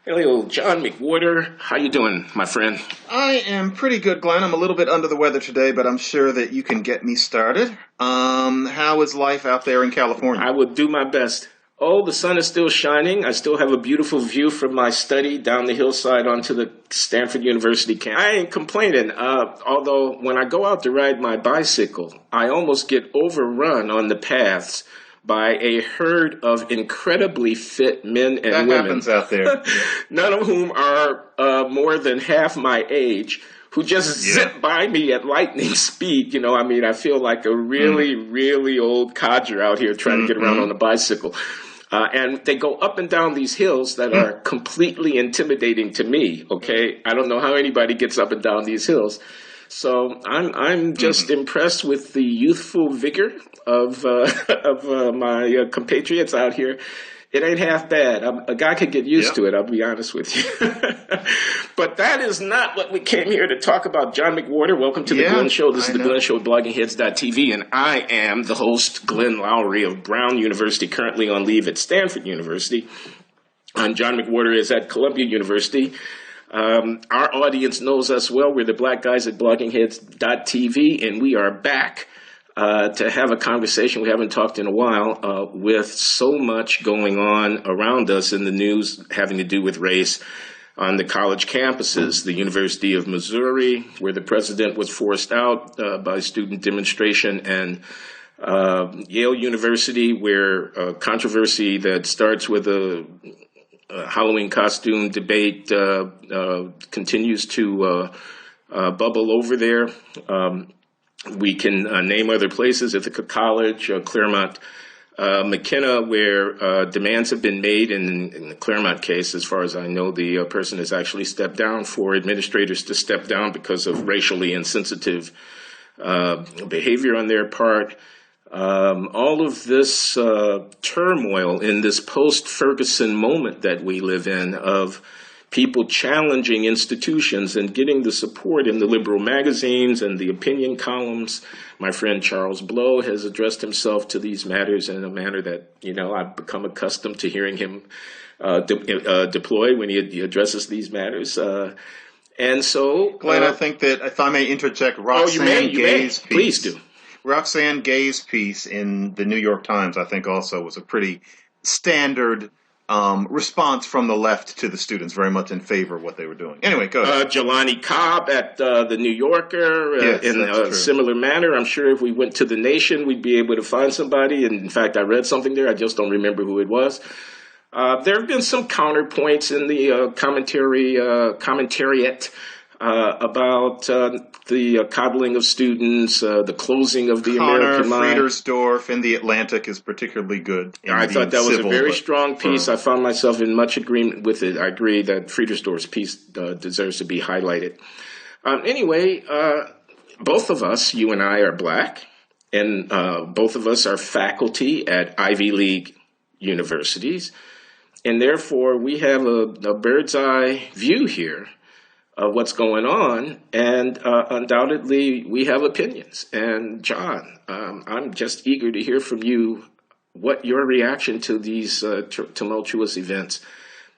Hello, John McWhorter. How you doing, my friend? I am pretty good, Glenn. I'm a little bit under the weather today, but I'm sure that you can get me started. How is life out there in California? I will do my best. Oh, the sun is still shining. I still have a beautiful view from my study down the hillside onto the Stanford University campus. I ain't complaining. Although when I go out to ride my bicycle, I almost get overrun on the paths by a herd of incredibly fit men and That women, happens out there. Yeah. none of whom are more than half my age, who just Yeah. zip by me at lightning speed. I feel like a Mm. really, really old codger out here trying to get around Mm-hmm. on a bicycle. And they go up and down these hills that Mm. are completely intimidating to me. Okay, I don't know how anybody gets up and down these hills. So I'm just Mm. impressed with the youthful vigor of of my compatriots out here. It ain't half bad. A guy could get used Yep. to it. I'll be honest with you. But that is not what we came here to talk about. John McWhorter, welcome to the Yeah, Glenn Show. This is I the Glenn know. Show at bloggingheads.tv, and I am the host, Glenn Loury of Brown University, currently on leave at Stanford University. And John McWhorter is at Columbia University. Our audience knows us well. We're the black guys at bloggingheads.tv, and we are back to have a conversation we haven't talked in a while with so much going on around us in the news having to do with race on the college campuses. The University of Missouri, where the president was forced out by student demonstration, and Yale University, where controversy that starts with a Halloween costume debate continues to bubble over there. We can name other places, Ithaca College, Claremont, McKenna, where demands have been made. In the Claremont case, as far as I know, the person has actually stepped down for administrators to step down because of racially insensitive behavior on their part. All of this turmoil in this post-Ferguson moment that we live in of people challenging institutions and getting the support in the liberal magazines and the opinion columns. My friend Charles Blow has addressed himself to these matters in a manner that, I've become accustomed to hearing him deploy when he addresses these matters. And so... Glenn, I think that if I may interject, oh, you may. Please do. Roxanne Gay's piece in the New York Times, I think, also was a pretty standard response from the left to the students, very much in favor of what they were doing. Anyway, go ahead. Jelani Cobb at the New Yorker Yes, in that's a true. similar manner. I'm sure if we went to the Nation, we'd be able to find somebody. And in fact, I read something there. I just don't remember who it was. There have been some counterpoints in the commentariat about the coddling of students, the closing of the Connor American mind. Friedersdorf in The Atlantic is particularly good. I thought that was a very but strong piece. firm. I found myself in much agreement with it. I agree that Friedersdorf's piece deserves to be highlighted. Anyway, both of us, you and I, are black, and both of us are faculty at Ivy League universities, and therefore we have a bird's eye view here of what's going on, and undoubtedly we have opinions. And John, I'm just eager to hear from you what your reaction to these tumultuous events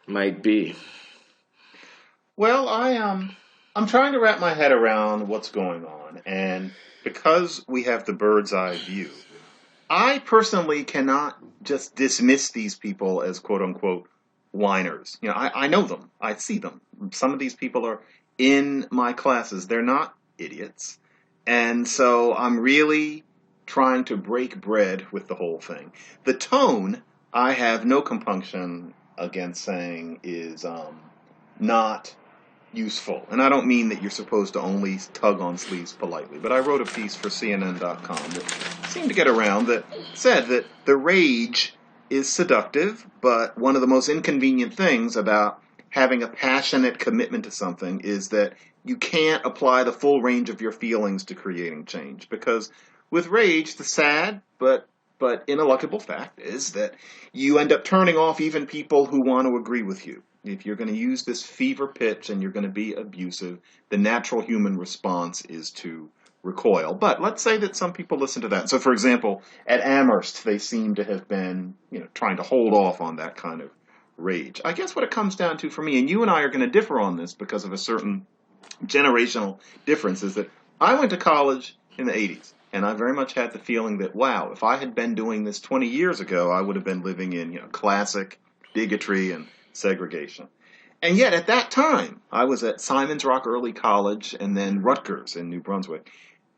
might be. Well, I'm trying to wrap my head around what's going on, and because we have the bird's eye view, I personally cannot just dismiss these people as quote unquote whiners. I know them. I see them. Some of these people are in my classes. They're not idiots. And so I'm really trying to break bread with the whole thing. The tone, I have no compunction against saying is not useful. And I don't mean that you're supposed to only tug on sleeves politely, but I wrote a piece for CNN.com that seemed to get around that said that the rage is seductive, but one of the most inconvenient things about having a passionate commitment to something is that you can't apply the full range of your feelings to creating change. Because with rage, the sad but ineluctable fact is that you end up turning off even people who want to agree with you. If you're going to use this fever pitch and you're going to be abusive, the natural human response is to recoil. But let's say that some people listen to that. So, for example, at Amherst, they seem to have been, trying to hold off on that kind of rage. I guess what it comes down to for me, and you and I are going to differ on this because of a certain generational difference, is that I went to college in the 80s. And I very much had the feeling that, wow, if I had been doing this 20 years ago, I would have been living in, classic bigotry and segregation. And yet at that time, I was at Simon's Rock Early College and then Rutgers in New Brunswick.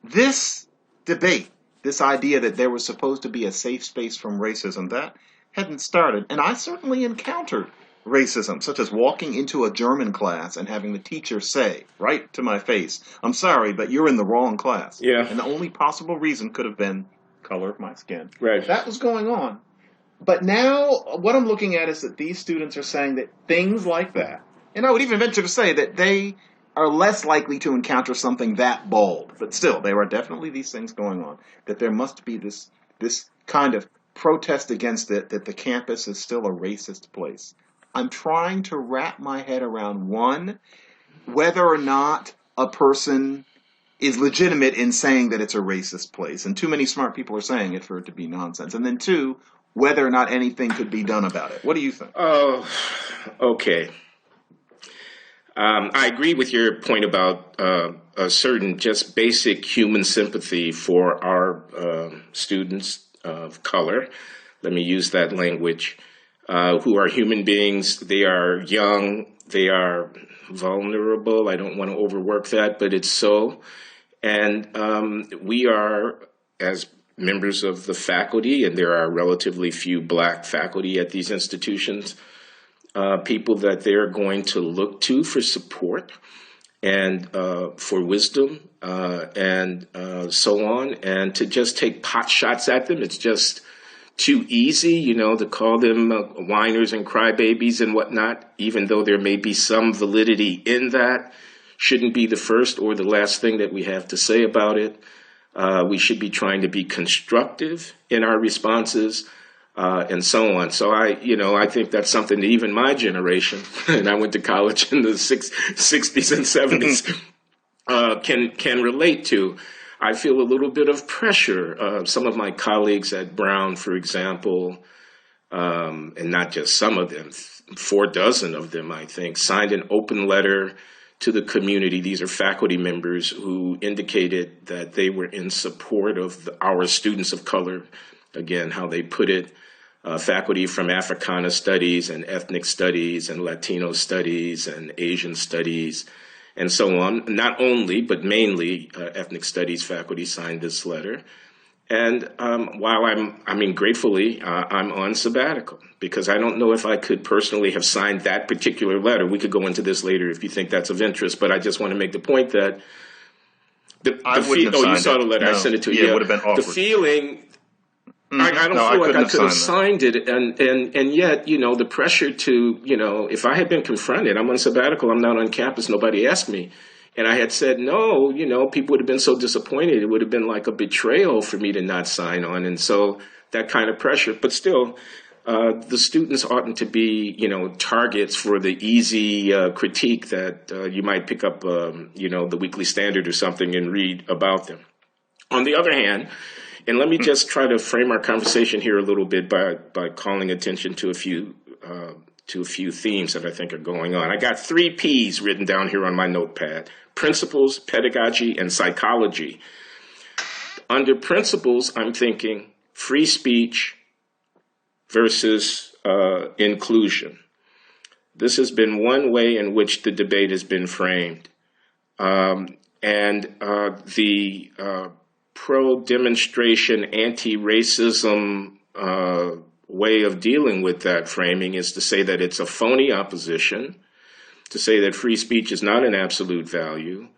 This debate, this idea that there was supposed to be a safe space from racism, that hadn't started. And I certainly encountered racism, such as walking into a German class and having the teacher say right to my face, "I'm sorry, but you're in the wrong class." Yeah. And the only possible reason could have been color of my skin. Right. That was going on. But now what I'm looking at is that these students are saying that things like that, and I would even venture to say that they are less likely to encounter something that bold, but still, there are definitely these things going on, that there must be this kind of protest against it, that the campus is still a racist place. I'm trying to wrap my head around, one, whether or not a person is legitimate in saying that it's a racist place, and too many smart people are saying it for it to be nonsense. And then two, whether or not anything could be done about it. What do you think? Oh, okay. I agree with your point about a certain just basic human sympathy for our students of color. Let me use that language. Who are human beings. They are young. They are vulnerable. I don't want to overwork that, but it's so. And we are, as members of the faculty, and there are relatively few black faculty at these institutions, people that they're going to look to for support and for wisdom and so on. And to just take pot shots at them, it's just too easy, to call them whiners and crybabies and whatnot, even though there may be some validity in that, shouldn't be the first or the last thing that we have to say about it. We should be trying to be constructive in our responses and so on. So I think that's something that even my generation, and I went to college in the 60s and 70s, can relate to. I feel a little bit of pressure. Some of my colleagues at Brown, for example, and not just some of them, 4 of them, I think, signed an open letter to the community. These are faculty members who indicated that they were in support of our students of color. Again, how they put it, faculty from Africana studies and ethnic studies and Latino studies and Asian studies and so on. Not only, but mainly ethnic studies faculty signed this letter. And while gratefully, I'm on sabbatical because I don't know if I could personally have signed that particular letter. We could go into this later if you think that's of interest, but I just want to make the point that you saw the letter. No. I sent it to you. Yeah, it would have been awkward. The feeling, I don't feel like I could have signed it, and yet, the pressure to, if I had been confronted, I'm on sabbatical, I'm not on campus, nobody asked me, and I had said no, people would have been so disappointed. It would have been like a betrayal for me to not sign on, and so that kind of pressure. But still, the students oughtn't to be, targets for the easy critique that you might pick up, the Weekly Standard or something and read about them. On the other hand, and let me just try to frame our conversation here a little bit by calling attention to a few themes that I think are going on. I got 3 P's written down here on my notepad: principles, pedagogy, and psychology. Under principles, I'm thinking free speech versus inclusion. This has been one way in which the debate has been framed. The pro-demonstration, anti-racism way of dealing with that framing is to say that it's a phony opposition, to say that free speech is not an absolute value,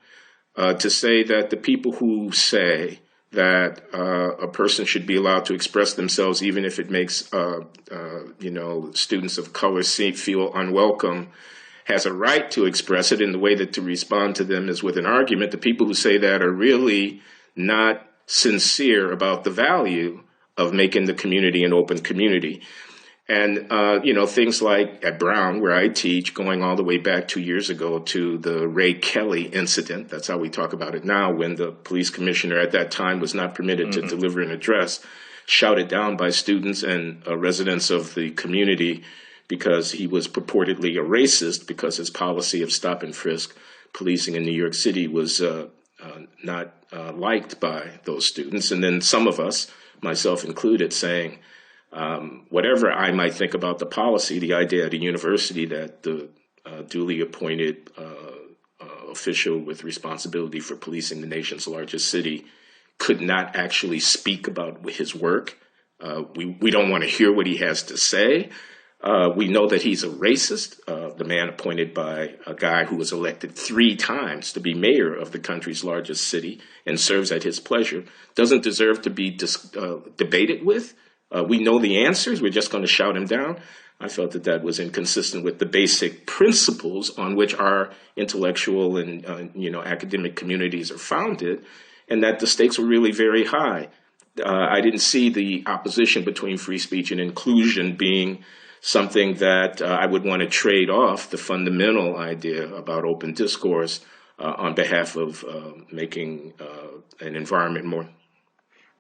to say that the people who say that a person should be allowed to express themselves even if it makes students of color feel unwelcome has a right to express it, in the way that to respond to them is with an argument. The people who say that are really not sincere about the value of making the community an open community. And, things like at Brown, where I teach, going all the way back 2 years ago to the Ray Kelly incident. That's how we talk about it now, when the police commissioner at that time was not permitted to deliver an address, shouted down by students and residents of the community because he was purportedly a racist because his policy of stop and frisk policing in New York City was not liked by those students. And then some of us, myself included, saying, whatever I might think about the policy, the idea at a university that the duly appointed official with responsibility for policing the nation's largest city could not actually speak about his work. We don't want to hear what he has to say. We know that he's a racist. The man appointed by a guy who was elected 3 times to be mayor of the country's largest city and serves at his pleasure doesn't deserve to be debated with. We know the answers. We're just going to shout him down. I felt that that was inconsistent with the basic principles on which our intellectual and academic communities are founded, and that the stakes were really very high. I didn't see the opposition between free speech and inclusion being something that I would want to trade off the fundamental idea about open discourse on behalf of making an environment more.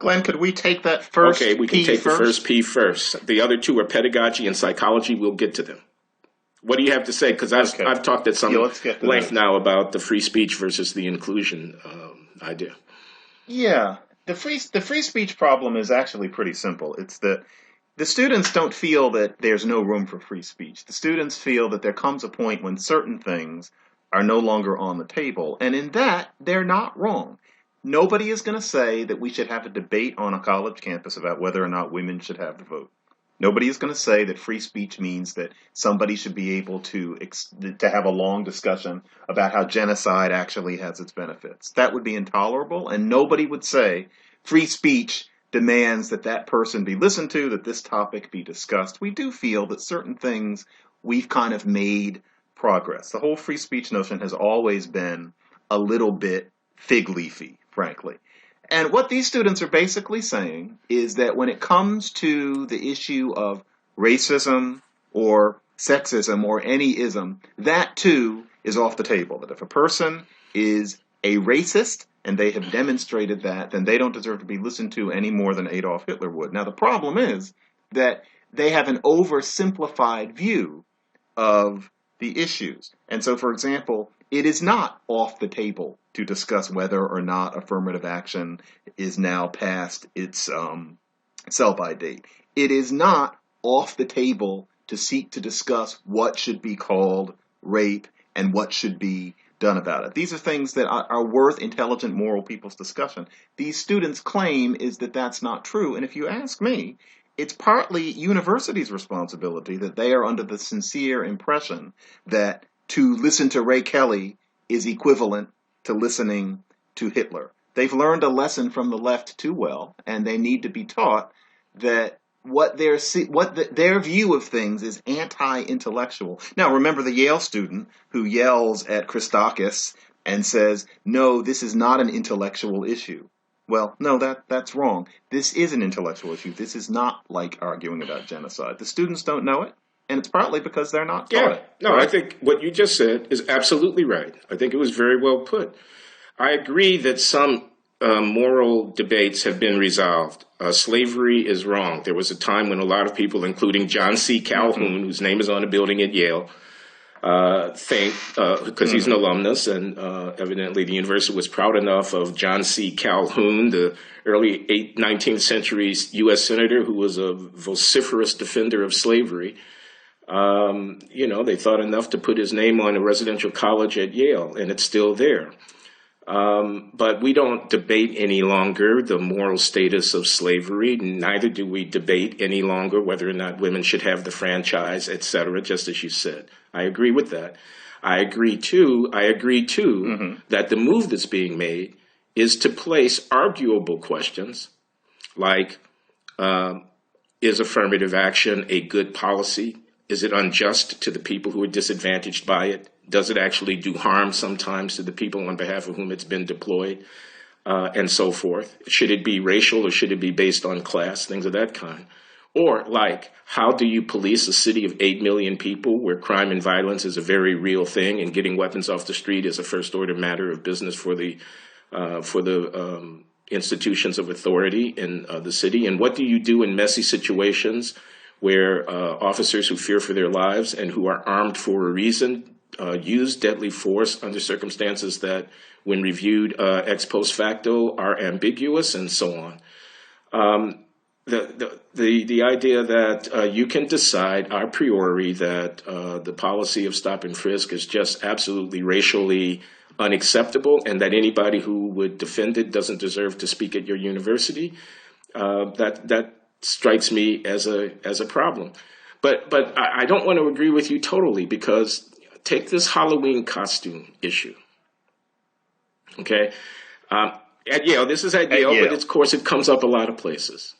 Glenn, could we take that first Okay, we can take first? the first P first. The other 2 are pedagogy and psychology. We'll get to them. What do you have to say? Because I've talked at some length now about the free speech versus the inclusion idea. Yeah, the free speech problem is actually pretty simple. It's that the students don't feel that there's no room for free speech. The students feel that there comes a point when certain things are no longer on the table. And in that, they're not wrong. Nobody is going to say that we should have a debate on a college campus about whether or not women should have the vote. Nobody is going to say that free speech means that somebody should be able to have a long discussion about how genocide actually has its benefits. That would be intolerable, and nobody would say free speech demands that that person be listened to, that this topic be discussed. We do feel that certain things we've kind of made progress. The whole free speech notion has always been a little bit fig leafy, frankly. And what these students are basically saying is that when it comes to the issue of racism or sexism or any ism, that too is off the table. That if a person is a racist and they have demonstrated that, then they don't deserve to be listened to any more than Adolf Hitler would. Now, the problem is that they have an oversimplified view of the issues. And so, for example, it is not off the table to discuss whether or not affirmative action is now past its sell-by date. It is not off the table to seek to discuss what should be called rape and what should be done about it. These are things that are worth intelligent, moral people's discussion. These students' claim is that that's not true, and if you ask me, it's partly universities' responsibility that they are under the sincere impression that to listen to Ray Kelly is equivalent to listening to Hitler. They've learned a lesson from the left too well, and they need to be taught that their view of things is anti-intellectual. Now, remember the Yale student who yells at Christakis and says, "No, this is not an intellectual issue." Well, no, that's wrong. This is an intellectual issue. This is not like arguing about genocide. The students don't know it, and it's partly because they're not taught it. No, I think what you just said is absolutely right. I think it was very well put. I agree that some moral debates have been resolved. Slavery is wrong. There was a time when a lot of people, including John C. Calhoun, whose name is on a building at Yale, think, because he's an alumnus, and evidently the university was proud enough of John C. Calhoun, the early 19th century U.S. senator who was a vociferous defender of slavery. They thought enough to put his name on a residential college at Yale, and it's still there. But we don't debate any longer the moral status of slavery. Neither do we debate any longer whether or not women should have the franchise, et cetera, just as you said. I agree with that. I agree, too, that the move that's being made is to place arguable questions like, is affirmative action a good policy? Is it unjust to the people who are disadvantaged by it? Does it actually do harm sometimes to the people on behalf of whom it's been deployed, and so forth? Should it be racial or should it be based on class, things of that kind? Or like, how do you police a city of 8 million people where crime and violence is a very real thing and getting weapons off the street is a first order matter of business for the institutions of authority in the city? And what do you do in messy situations where officers who fear for their lives and who are armed for a reason use deadly force under circumstances that, when reviewed ex post facto, are ambiguous, and so on. The idea that you can decide a priori that the policy of stop and frisk is just absolutely racially unacceptable, and that anybody who would defend it doesn't deserve to speak at your university, that strikes me as a problem. But I don't want to agree with you totally, because take this Halloween costume issue. Okay, at Yale, this is at Yale, but of course it comes up a lot of places.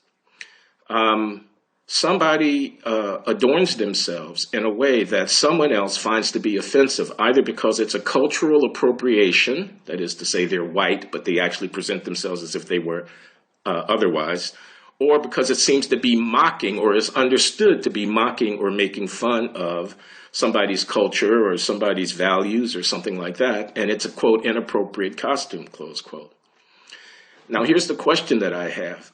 Somebody adorns themselves in a way that someone else finds to be offensive, either because it's a cultural appropriation, that is to say they're white, but they actually present themselves as if they were otherwise, or because it seems to be mocking, or is understood to be mocking or making fun of somebody's culture or somebody's values or something like that, and it's a, quote, inappropriate costume, close quote. Now, here's the question that I have.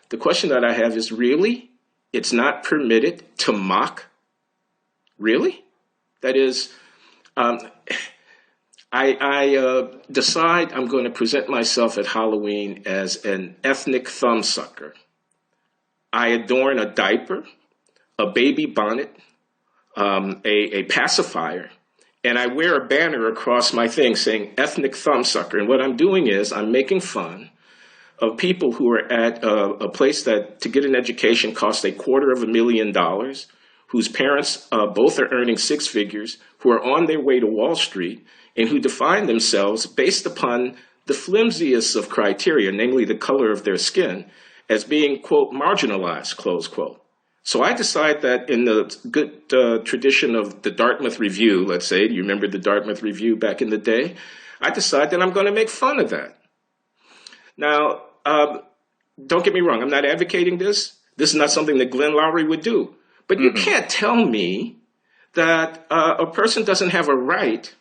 The question that I have is, really? It's not permitted to mock? Really? That is, I decide I'm going to present myself at Halloween as an ethnic thumbsucker. I adorn a diaper, a baby bonnet, a pacifier, and I wear a banner across my thing saying ethnic thumbsucker. And what I'm doing is I'm making fun of people who are at a place that to get an education costs $250,000, whose parents both are earning six figures, who are on their way to Wall Street, and who define themselves based upon the flimsiest of criteria, namely the color of their skin, as being, quote, marginalized, close quote. So I decide that in the good tradition of the Dartmouth Review, let's say, do you remember the Dartmouth Review back in the day? I decide that I'm going to make fun of that. Now, don't get me wrong, I'm not advocating this. This is not something that Glenn Loury would do. But you can't tell me that a person doesn't have a right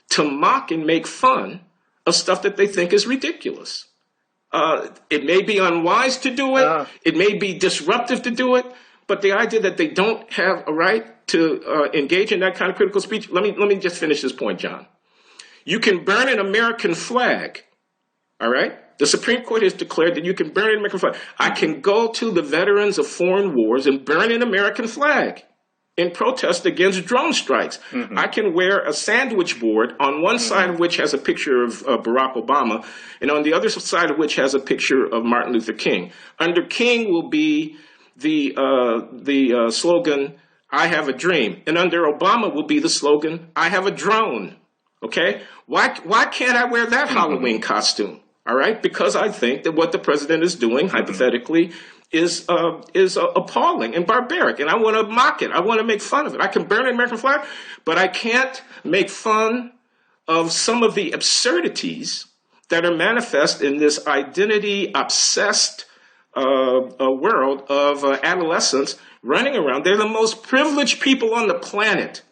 to mock and make fun of stuff that they think is ridiculous. It may be unwise to do it. It may be disruptive to do it. But the idea that they don't have a right to engage in that kind of critical speech, let me just finish this point, John. You can burn an American flag, all right? The Supreme Court has declared that you can burn an American flag. I can go to the veterans of foreign wars and burn an American flag in protest against drone strikes. I can wear a sandwich board on one side of which has a picture of Barack Obama, and on the other side of which has a picture of Martin Luther King. Under King will be the slogan, "I have a dream," and under Obama will be the slogan, "I have a drone." Okay? Why can't I wear that Halloween costume? All right, because I think that what the president is doing, hypothetically, is appalling and barbaric, and I want to mock it. I want to make fun of it. I can burn an American flag, but I can't make fun of some of the absurdities that are manifest in this identity-obsessed world of adolescents running around. They're the most privileged people on the planet.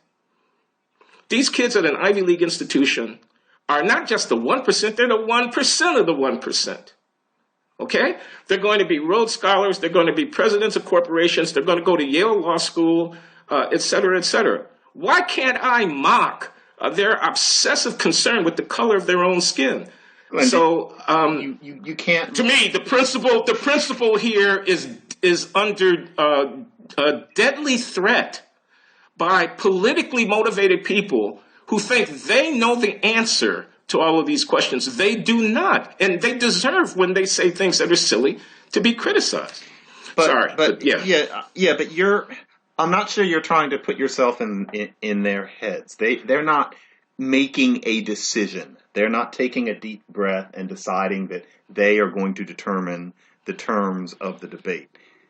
These kids at an Ivy League institution are not just the 1%, they're the 1% of the 1%. Okay? They're going to be Rhodes Scholars, they're going to be presidents of corporations, they're going to go to Yale Law School, et cetera, et cetera. Why can't I mock their obsessive concern with the color of their own skin? Glenn, so you can't. To me, the principle here is under a deadly threat by politically motivated people who think they know the answer to all of these questions. They do not. And they deserve, when they say things that are silly, to be criticized. But I'm not sure you're trying to put yourself in their heads. They're not making a decision. They're not taking a deep breath and deciding that they are going to determine the terms of the debate.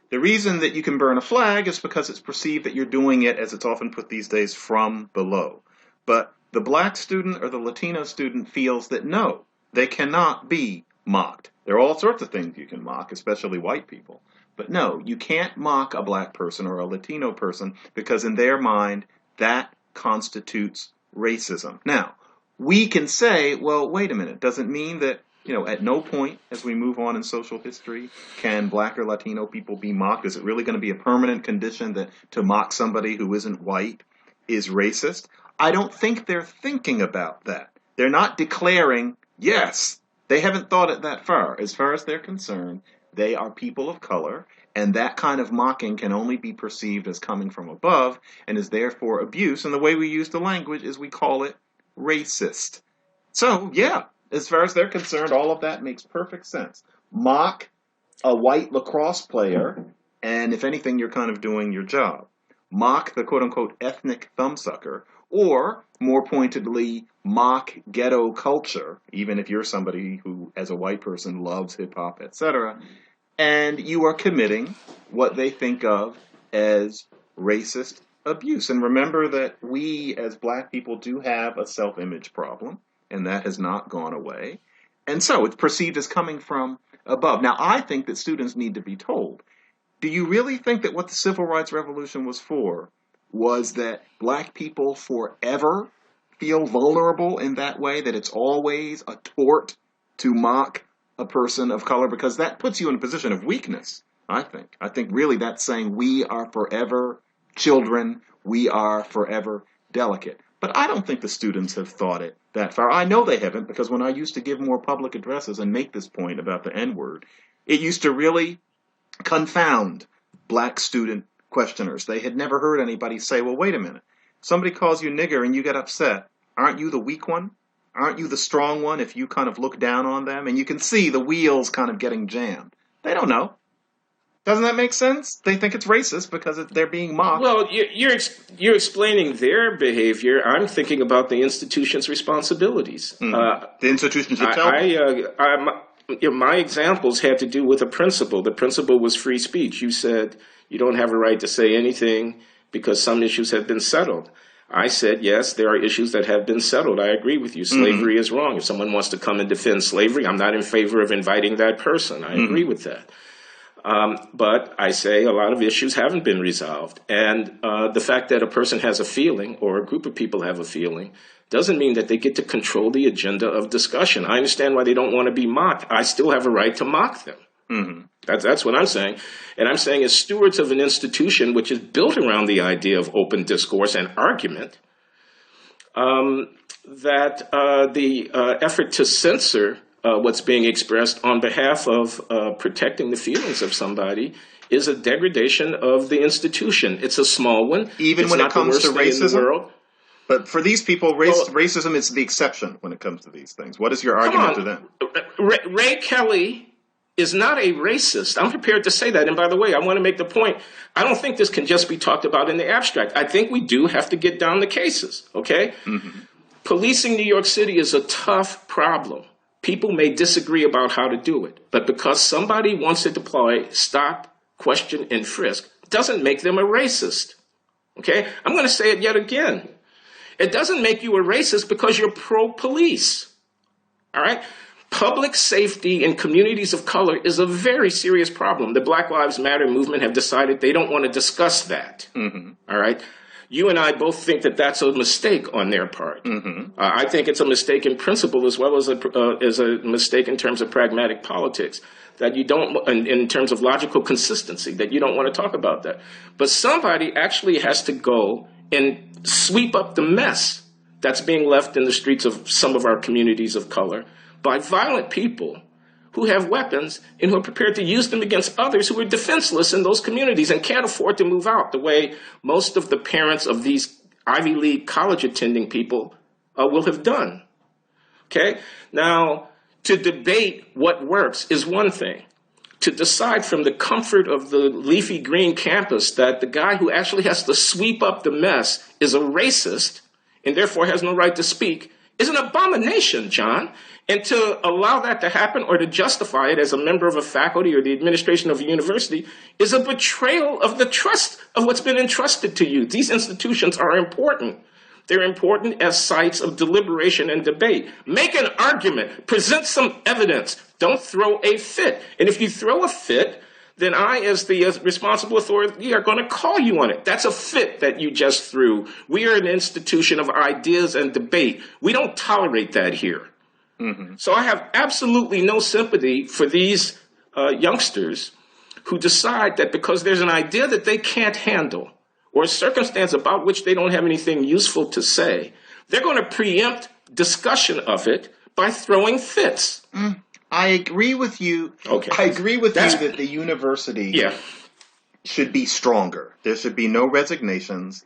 The reason that you can burn a flag is because it's perceived that you're doing it, as it's often put these days, from below. But the black student or the Latino student feels that no, they cannot be mocked. There are all sorts of things you can mock, especially white people. But no, you can't mock a black person or a Latino person because in their mind, that constitutes racism. Now, we can say, well, wait a minute, does it mean that at no point as we move on in social history can Black or Latino people be mocked. Is it really going to be a permanent condition that to mock somebody who isn't white is racist? I don't think they're thinking about that. They're not declaring, yes, they haven't thought it that far. As far as they're concerned, they are people of color, and that kind of mocking can only be perceived as coming from above and is therefore abuse. And the way we use the language is we call it racist. So, yeah, as far as they're concerned, all of that makes perfect sense. Mock a white lacrosse player, and if anything, you're kind of doing your job. Mock the quote-unquote ethnic thumbsucker, or, more pointedly, mock ghetto culture, even if you're somebody who, as a white person, loves hip-hop, etc., and you are committing what they think of as racist abuse. And remember that we, as Black people, do have a self-image problem, and that has not gone away. And so it's perceived as coming from above. Now, I think that students need to be told, do you really think that what the Civil Rights Revolution was for was that Black people forever feel vulnerable in that way, that it's always a tort to mock a person of color? Because that puts you in a position of weakness, I think. I think really that's saying we are forever children, we are forever delicate. But I don't think the students have thought it that far. I know they haven't, because when I used to give more public addresses and make this point about the N-word, it used to really confound Black student questioners. They had never heard anybody say, well, wait a minute. Somebody calls you nigger and you get upset. Aren't you the weak one? Aren't you the strong one if you kind of look down on them? And you can see the wheels kind of getting jammed. They don't know. Doesn't that make sense? They think it's racist because they're being mocked. Well, you're explaining their behavior. I'm thinking about the institution's responsibilities. Mm-hmm. The institution should tell them. My examples had to do with a principle. The principle was free speech. You said you don't have a right to say anything because some issues have been settled. I said, yes, there are issues that have been settled. I agree with you. Slavery is wrong. If someone wants to come and defend slavery, I'm not in favor of inviting that person. I agree with that. But I say a lot of issues haven't been resolved. And the fact that a person has a feeling or a group of people have a feeling doesn't mean that they get to control the agenda of discussion. I understand why they don't want to be mocked. I still have a right to mock them. Mm-hmm. That's what I'm saying. And I'm saying as stewards of an institution which is built around the idea of open discourse and argument, that the effort to censor what's being expressed on behalf of protecting the feelings of somebody is a degradation of the institution. It's a small one. Even when it comes to racism? But for these people, racism is the exception when it comes to these things. What is your argument to them? Ray Kelly is not a racist. I'm prepared to say that. And by the way, I want to make the point, I don't think this can just be talked about in the abstract. I think we do have to get down to cases, okay? Mm-hmm. Policing New York City is a tough problem. People may disagree about how to do it, but because somebody wants to deploy stop, question, and frisk doesn't make them a racist, okay? I'm going to say it yet again. It doesn't make you a racist because you're pro-police, all right? Public safety in communities of color is a very serious problem. The Black Lives Matter movement have decided they don't want to discuss that, all right? You and I both think that that's a mistake on their part. Mm-hmm. I think it's a mistake in principle as well as a mistake in terms of pragmatic politics, that you don't, in terms of logical consistency, that you don't want to talk about that. But somebody actually has to go and sweep up the mess that's being left in the streets of some of our communities of color by violent people who have weapons and who are prepared to use them against others who are defenseless in those communities and can't afford to move out the way most of the parents of these Ivy League college attending people will have done. Okay? Now, to debate what works is one thing. To decide from the comfort of the leafy green campus that the guy who actually has to sweep up the mess is a racist and therefore has no right to speak is an abomination, John. And to allow that to happen or to justify it as a member of a faculty or the administration of a university is a betrayal of the trust of what's been entrusted to you. These institutions are important. They're important as sites of deliberation and debate. Make an argument. Present some evidence. Don't throw a fit. And if you throw a fit, then I, as the responsible authority, are going to call you on it. That's a fit that you just threw. We are an institution of ideas and debate. We don't tolerate that here. Mm-hmm. So I have absolutely no sympathy for these youngsters who decide that because there's an idea that they can't handle or a circumstance about which they don't have anything useful to say, they're going to preempt discussion of it by throwing fits. I agree with you. Okay. I agree with That's, you that the university yeah. should be stronger. There should be no resignations.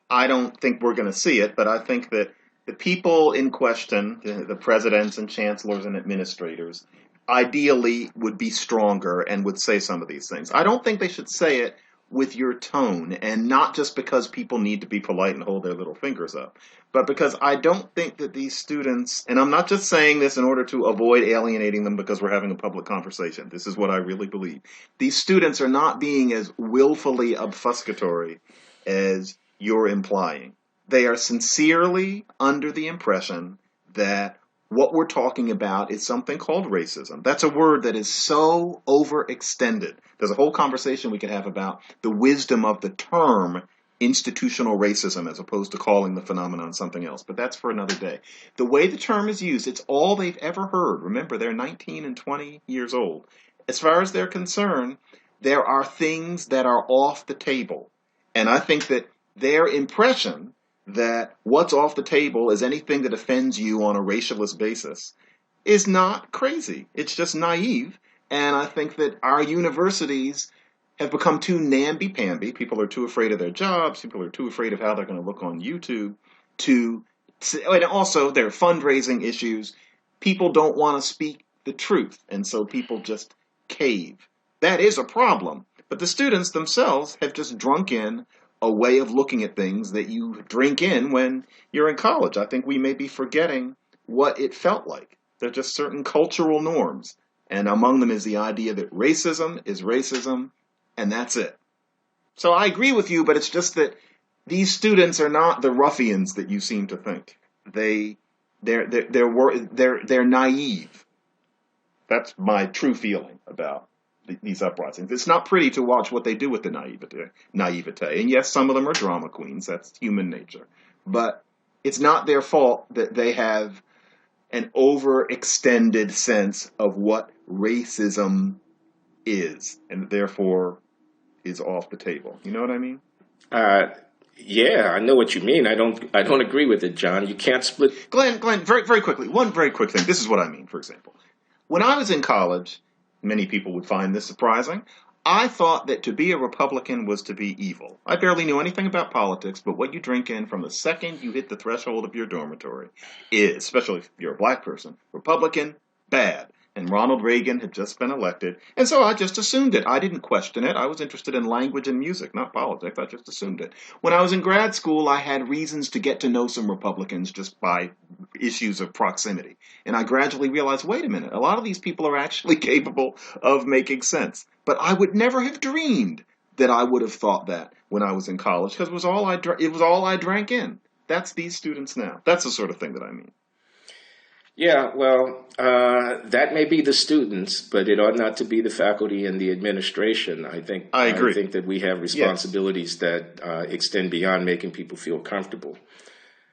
I don't think we're going to see it, but I think that the people in question, the presidents and chancellors and administrators, ideally would be stronger and would say some of these things. I don't think they should say it with your tone, and not just because people need to be polite and hold their little fingers up, but because I don't think that these students, and I'm not just saying this in order to avoid alienating them because we're having a public conversation. This is what I really believe. These students are not being as willfully obfuscatory as you're implying. They are sincerely under the impression that what we're talking about is something called racism. That's a word that is so overextended. There's a whole conversation we could have about the wisdom of the term institutional racism as opposed to calling the phenomenon something else. But that's for another day. The way the term is used, it's all they've ever heard. Remember, they're 19 and 20 years old. As far as they're concerned, there are things that are off the table. And I think that their impression that what's off the table is anything that offends you on a racialist basis is not crazy. It's just naive. And I think that our universities have become too namby-pamby. People are too afraid of their jobs. People are too afraid of how they're going to look on YouTube. And also, there are fundraising issues. People don't want to speak the truth. And so people just cave. That is a problem. But the students themselves have just drunk in a way of looking at things that you drink in when you're in college. I think we may be forgetting what it felt like. There are just certain cultural norms, and among them is the idea that racism is racism, and that's it. So I agree with you, but it's just that these students are not the ruffians that you seem to think. They're naive. That's my true feeling about these uprisings. It's not pretty to watch what they do with the naivete. And yes, some of them are drama queens. That's human nature. But it's not their fault that they have an overextended sense of what racism is, and therefore is off the table. You know what I mean? Yeah, I know what you mean. I don't agree with it, John. You can't split. Glenn, very, very quickly. One very quick thing. This is what I mean, for example. When I was in college, many people would find this surprising, I thought that to be a Republican was to be evil. I barely knew anything about politics, but what you drink in from the second you hit the threshold of your dormitory is, especially if you're a black person, Republican, bad. And Ronald Reagan had just been elected, and so I just assumed it. I didn't question it. I was interested in language and music, not politics. I just assumed it. When I was in grad school, I had reasons to get to know some Republicans just by issues of proximity. And I gradually realized, wait a minute, a lot of these people are actually capable of making sense. But I would never have dreamed that I would have thought that when I was in college, because it was all I drank in. That's these students now. That's the sort of thing that I mean. Yeah, well, that may be the students, but it ought not to be the faculty and the administration. I agree. I think that we have responsibilities that extend beyond making people feel comfortable.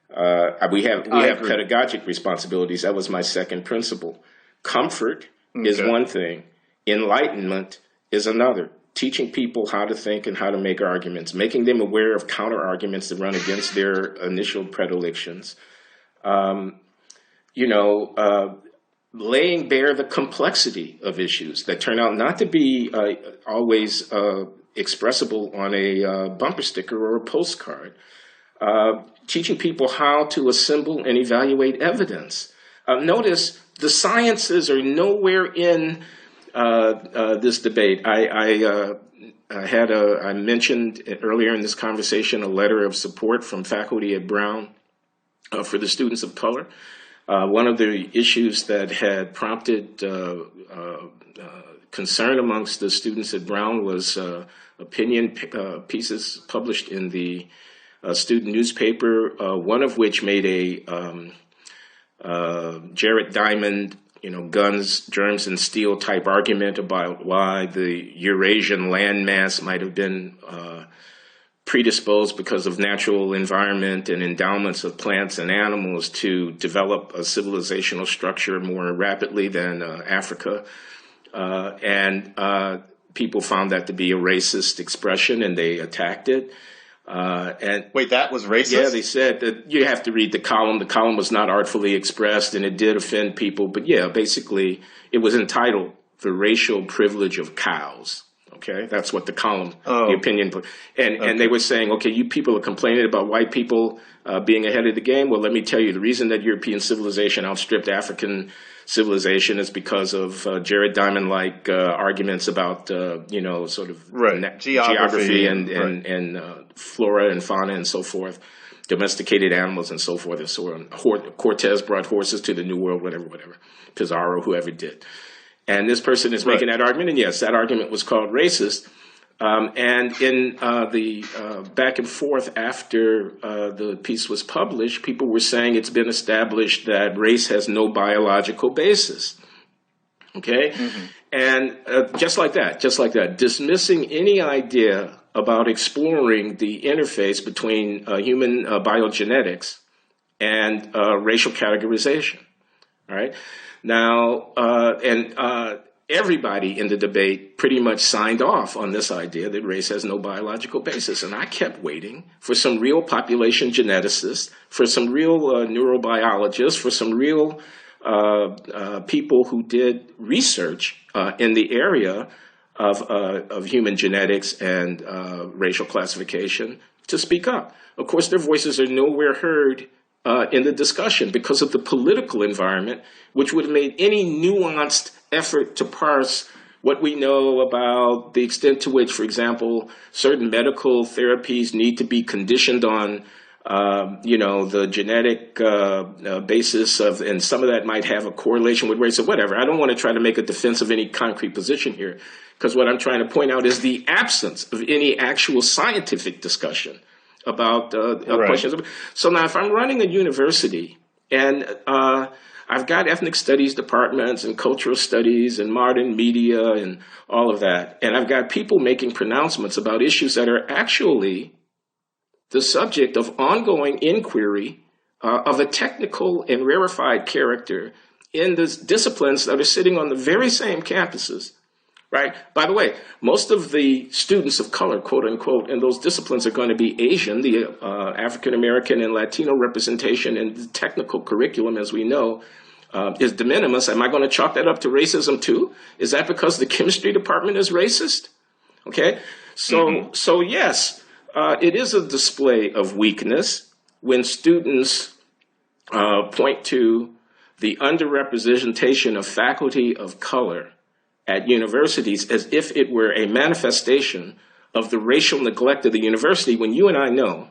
We have pedagogic responsibilities. That was my second principle. Comfort is one thing. Enlightenment is another. Teaching people how to think and how to make arguments, making them aware of counter arguments that run against their initial predilections. Laying bare the complexity of issues that turn out not to be always expressible on a bumper sticker or a postcard. Teaching people how to assemble and evaluate evidence. Notice the sciences are nowhere in this debate. I mentioned earlier in this conversation a letter of support from faculty at Brown for the students of color. One of the issues that had prompted concern amongst the students at Brown was opinion pieces published in the student newspaper, one of which made a Jared Diamond, guns, germs, and steel type argument about why the Eurasian landmass might have been predisposed because of natural environment and endowments of plants and animals to develop a civilizational structure more rapidly than Africa. And people found that to be a racist expression, and they attacked it. And wait, that was racist? Yeah, they said that you have to read the column. The column was not artfully expressed, and it did offend people. But yeah, basically, it was entitled "The Racial Privilege of Cows." Okay, that's what the column, the opinion, and they were saying, okay, you people are complaining about white people being ahead of the game. Well, let me tell you, the reason that European civilization outstripped African civilization is because of Jared Diamond-like arguments about, sort of geography and flora and fauna and so forth, domesticated animals and so forth and so on. Cortez brought horses to the New World, whatever, Pizarro, whoever did. And this person is making that argument, and yes, that argument was called racist. And in the back and forth after the piece was published, people were saying it's been established that race has no biological basis. Okay? Mm-hmm. And just like that, dismissing any idea about exploring the interface between human biogenetics and racial categorization. All right? Now, everybody in the debate pretty much signed off on this idea that race has no biological basis. And I kept waiting for some real population geneticists, for some real neurobiologists, for some real people who did research in the area of human genetics and racial classification to speak up. Of course, their voices are nowhere heard in the discussion because of the political environment, which would have made any nuanced effort to parse what we know about the extent to which, for example, certain medical therapies need to be conditioned on, the genetic basis of, and some of that might have a correlation with race or whatever. I don't want to try to make a defense of any concrete position here, because what I'm trying to point out is the absence of any actual scientific discussion about questions. So now if I'm running a university and I've got ethnic studies departments and cultural studies and modern media and all of that, and I've got people making pronouncements about issues that are actually the subject of ongoing inquiry of a technical and rarefied character in the disciplines that are sitting on the very same campuses. Right. By the way, most of the students of color, quote unquote, in those disciplines are going to be Asian. The African American and Latino representation in the technical curriculum, as we know, is de minimis. Am I going to chalk that up to racism too? Is that because the chemistry department is racist? Okay. So yes, it is a display of weakness when students point to the underrepresentation of faculty of color at universities as if it were a manifestation of the racial neglect of the university, when you and I know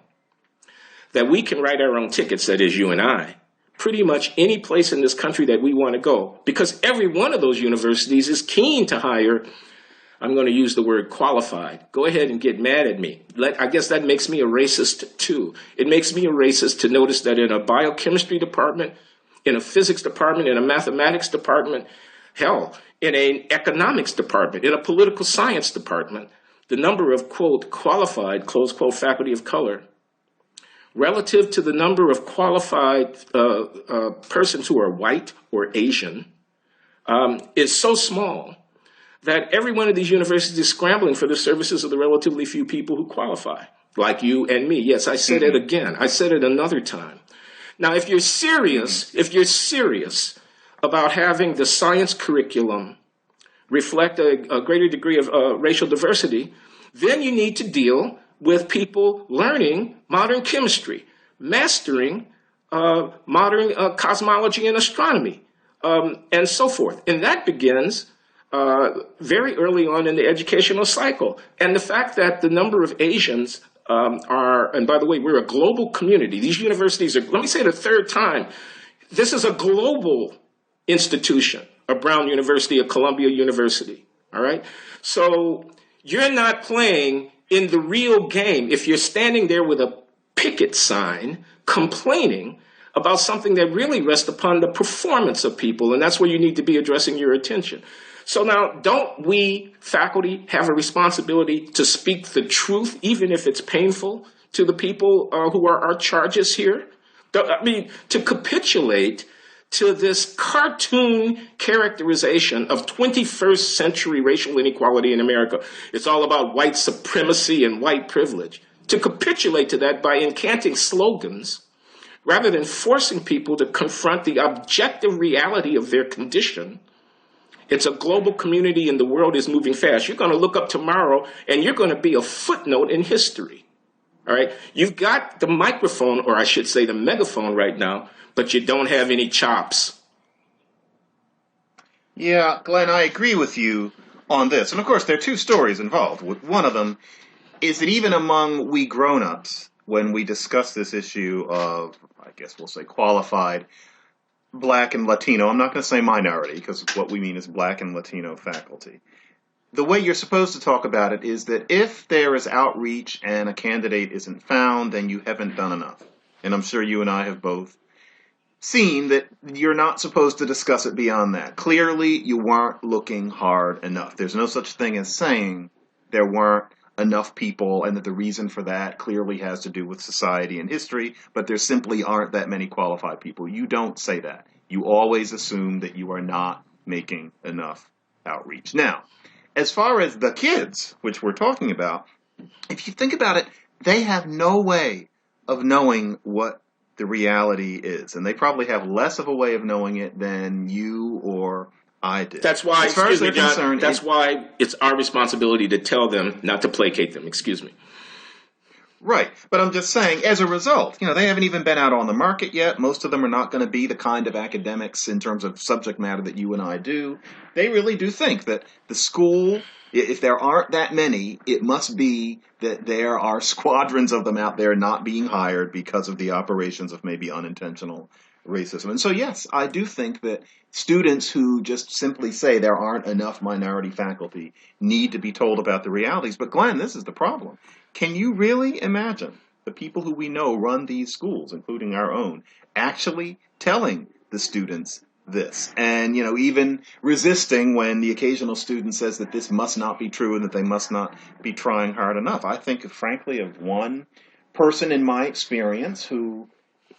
that we can write our own tickets, that is you and I, pretty much any place in this country that we want to go, because every one of those universities is keen to hire, I'm going to use the word qualified. Go ahead and get mad at me. I guess that makes me a racist too. It makes me a racist to notice that in a biochemistry department, in a physics department, in a mathematics department, hell, in an economics department, in a political science department, the number of, quote, qualified, close quote, faculty of color, relative to the number of qualified persons who are white or Asian, is so small that every one of these universities is scrambling for the services of the relatively few people who qualify, like you and me. Yes, I said it again. I said it another time. Now, if you're serious about having the science curriculum reflect a greater degree of racial diversity, then you need to deal with people learning modern chemistry, mastering modern cosmology and astronomy, and so forth. And that begins very early on in the educational cycle. And the fact that the number of Asians are, and by the way, we're a global community. These universities are, let me say it a third time, this is a global institution, a Brown University, a Columbia University, all right? So you're not playing in the real game if you're standing there with a picket sign complaining about something that really rests upon the performance of people, and that's where you need to be addressing your attention. So now, don't we, faculty, have a responsibility to speak the truth, even if it's painful, to the people who are our charges here? I mean, to capitulate to this cartoon characterization of 21st century racial inequality in America. It's all about white supremacy and white privilege. To capitulate to that by incanting slogans rather than forcing people to confront the objective reality of their condition. It's a global community and the world is moving fast. You're going to look up tomorrow and you're going to be a footnote in history. All right? You've got the microphone, or I should say the megaphone right now, but you don't have any chops. Yeah, Glenn, I agree with you on this. And of course, there are two stories involved. One of them is that even among we grown-ups, when we discuss this issue of, I guess we'll say qualified Black and Latino, I'm not going to say minority, because what we mean is Black and Latino faculty. The way you're supposed to talk about it is that if there is outreach and a candidate isn't found, then you haven't done enough. And I'm sure you and I have both seen that you're not supposed to discuss it beyond that. Clearly, you weren't looking hard enough. There's no such thing as saying there weren't enough people and that the reason for that clearly has to do with society and history, but there simply aren't that many qualified people. You don't say that. You always assume that you are not making enough outreach. Now, as far as the kids, which we're talking about, if you think about it, they have no way of knowing what the reality is. And they probably have less of a way of knowing it than you or I did. That's why, as far as they're John, concerned, that's why it's our responsibility to tell them, not to placate them, excuse me. Right. But I'm just saying, as a result, they haven't even been out on the market yet. Most of them are not going to be the kind of academics in terms of subject matter that you and I do. They really do think that the school, if there aren't that many, it must be that there are squadrons of them out there not being hired because of the operations of maybe unintentional racism. And so, yes, I do think that students who just simply say there aren't enough minority faculty need to be told about the realities. But Glenn, this is the problem. Can you really imagine the people who we know run these schools, including our own, actually telling the students this? And, even resisting when the occasional student says that this must not be true and that they must not be trying hard enough. I think, frankly, of one person in my experience who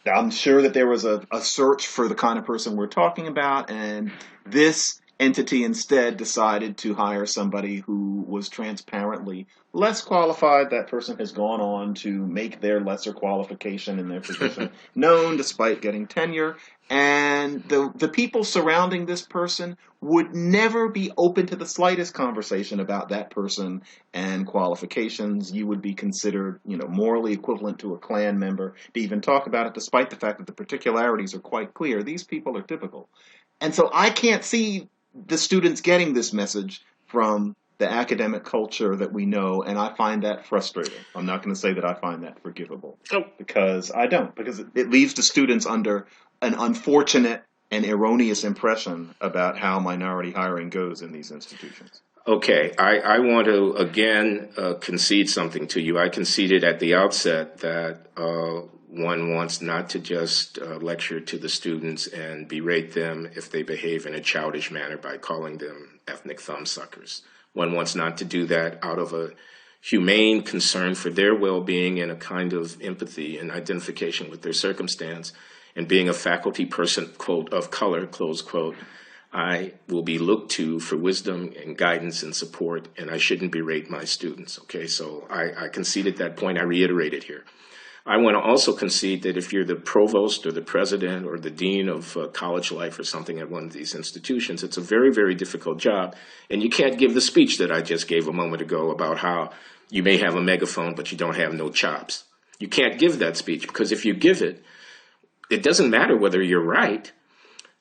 I'm sure that there was a search for the kind of person we're talking about, and this entity instead decided to hire somebody who was transparently less qualified. That person has gone on to make their lesser qualification in their position known despite getting tenure. And the people surrounding this person would never be open to the slightest conversation about that person and qualifications. You would be considered, morally equivalent to a Klan member to even talk about it, despite the fact that the particularities are quite clear. These people are typical. And so I can't see the students getting this message from the academic culture that we know, and I find that frustrating. I'm not going to say that I find that forgivable, because I don't, because it leaves the students under an unfortunate and erroneous impression about how minority hiring goes in these institutions. Okay, I want to again concede something to you. I conceded at the outset that one wants not to just lecture to the students and berate them if they behave in a childish manner by calling them ethnic thumbsuckers. One wants not to do that out of a humane concern for their well-being and a kind of empathy and identification with their circumstance. And being a faculty person, quote, of color, close quote, I will be looked to for wisdom and guidance and support, and I shouldn't berate my students. Okay, so I conceded that point. I reiterate it here. I want to also concede that if you're the provost or the president or the dean of college life or something at one of these institutions, it's a very, very difficult job. And you can't give the speech that I just gave a moment ago about how you may have a megaphone, but you don't have no chops. You can't give that speech, because if you give it, it doesn't matter whether you're right.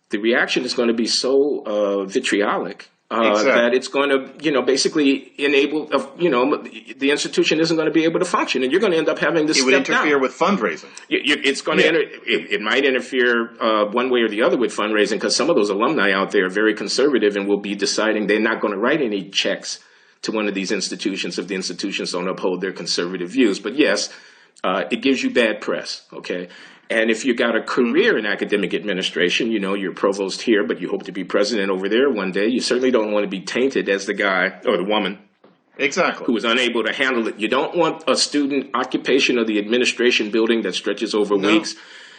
The reaction is going to be so vitriolic that it's going to, basically enable, the institution isn't going to be able to function, and you're going to end up having to step down. It would interfere with fundraising. It's going to it might interfere one way or the other with fundraising, because some of those alumni out there are very conservative and will be deciding they're not going to write any checks to one of these institutions if the institutions don't uphold their conservative views. But yes, it gives you bad press, okay? And if you got a career in academic administration, you know, you're provost here, but you hope to be president over there one day, you certainly don't want to be tainted as the guy or the woman Exactly. who was unable to handle it. You don't want a student occupation of the administration building that stretches over weeks.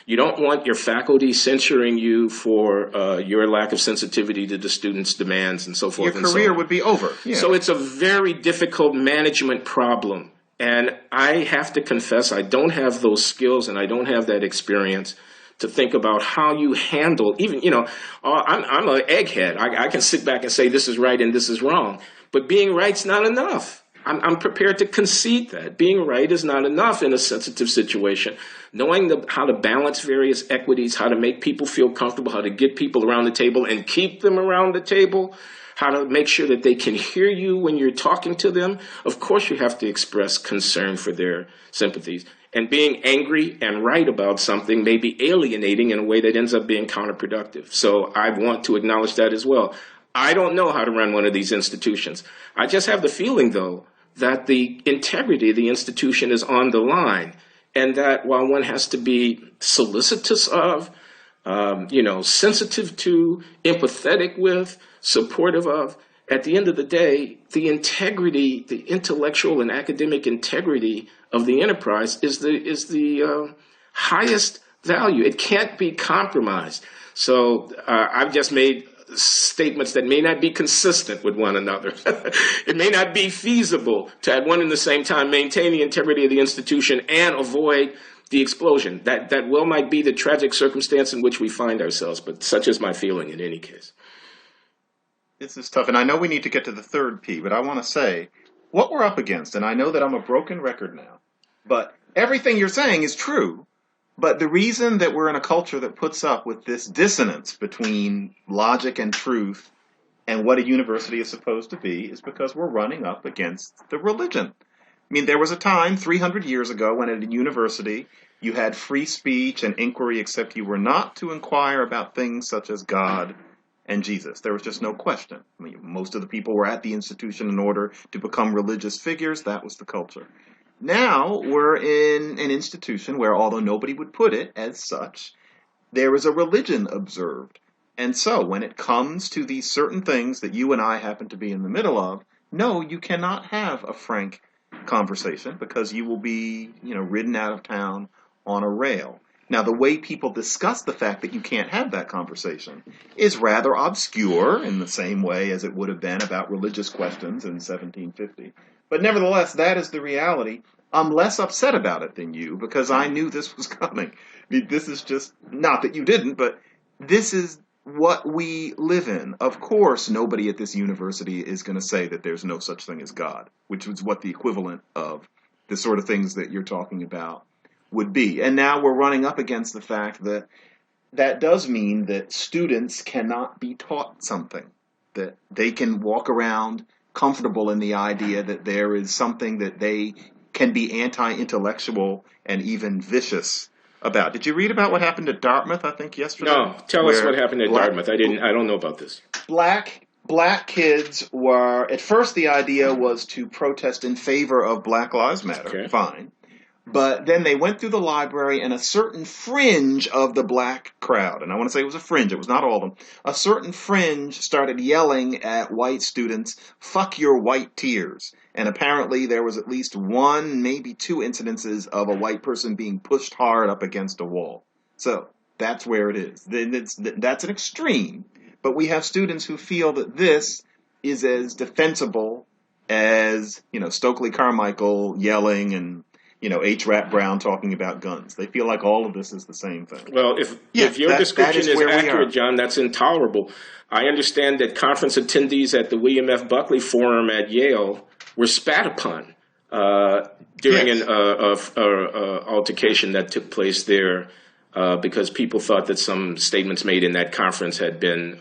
You don't want your faculty censuring you for your lack of sensitivity to the students' demands and so forth. Your career would be over. Yeah. So it's a very difficult management problem. And I have to confess, I don't have those skills and I don't have that experience to think about how you handle, even, you know, I'm an egghead. I can sit back and say this is right and this is wrong. But being right's not enough. I'm prepared to concede that. Being right is not enough in a sensitive situation. Knowing how to balance various equities, how to make people feel comfortable, how to get people around the table and keep them around the table, how to make sure that they can hear you when you're talking to them. Of course, you have to express concern for their sympathies. And being angry and right about something may be alienating in a way that ends up being counterproductive. So I want to acknowledge that as well. I don't know how to run one of these institutions. I just have the feeling, though, that the integrity of the institution is on the line, and that while one has to be solicitous of, sensitive to, empathetic with, supportive of, at the end of the day, the integrity, the intellectual and academic integrity of the enterprise is the highest value. It can't be compromised. So I've just made statements that may not be consistent with one another. It may not be feasible to at one and the same time maintain the integrity of the institution and avoid the explosion. That well might be the tragic circumstance in which we find ourselves, but such is my feeling in any case. This is tough, and I know we need to get to the third P, but I want to say what we're up against, and I know that I'm a broken record now, but everything you're saying is true. But the reason that we're in a culture that puts up with this dissonance between logic and truth and what a university is supposed to be is because we're running up against the religion. I mean, there was a time 300 years ago when at a university you had free speech and inquiry, except you were not to inquire about things such as God and Jesus. There was just no question. I mean, most of the people were at the institution in order to become religious figures. That was the culture. Now we're in an institution where, although nobody would put it as such, there is a religion observed. And so when it comes to these certain things that you and I happen to be in the middle of, no, you cannot have a frank conversation because you will be, ridden out of town on a rail. Now, the way people discuss the fact that you can't have that conversation is rather obscure in the same way as it would have been about religious questions in 1750. But nevertheless, that is the reality. I'm less upset about it than you because I knew this was coming. I mean, this is just, not that you didn't, but this is what we live in. Of course, nobody at this university is going to say that there's no such thing as God, which is what the equivalent of the sort of things that you're talking about would be. And now we're running up against the fact that that does mean that students cannot be taught something, that they can walk around comfortable in the idea that there is something that they can be anti-intellectual and even vicious about. Did you read about what happened at Dartmouth, I think, yesterday? No, tell us what happened at Dartmouth. I don't know about this. Black kids were, at first the idea was to protest in favor of Black Lives Matter. Okay. Fine. But then they went through the library and a certain fringe of the black crowd, and I want to say it was a fringe, it was not all of them, a certain fringe started yelling at white students, "Fuck your white tears." And apparently there was at least one, maybe two incidences of a white person being pushed hard up against a wall. So that's where it is. That's an extreme. But we have students who feel that this is as defensible as, Stokely Carmichael yelling and H. Rap Brown talking about guns. They feel like all of this is the same thing. Well, if your description is accurate, John, that's intolerable. I understand that conference attendees at the William F. Buckley Forum at Yale were spat upon during an altercation that took place there because people thought that some statements made in that conference had been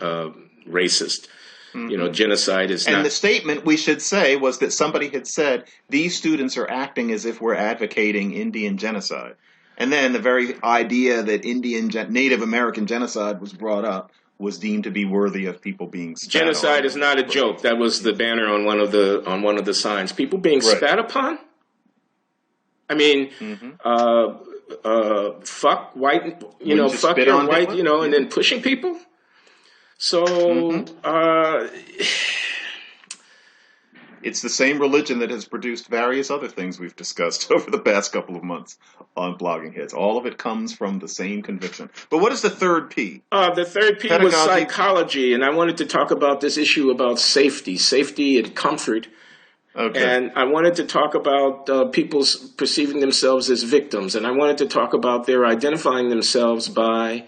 racist. Mm-hmm. Genocide is not... And the statement, we should say, was that somebody had said, these students are acting as if we're advocating Indian genocide. And then the very idea that Native American genocide was brought up was deemed to be worthy of people being spat on. Genocide is not a joke. That was the banner on one of the signs. People being spat upon? I mean, fuck white, Wouldn't you fuck spit your on white, Hitler? and Yeah. then pushing people. Hmm. So, It's the same religion that has produced various other things we've discussed over the past couple of months on Blogging Heads. All of it comes from the same conviction. But what is the third P? the third P was Pedagogy. psychology, and I wanted to talk about this issue about safety and comfort. Okay. And I wanted to talk about people perceiving themselves as victims, and I wanted to talk about their identifying themselves by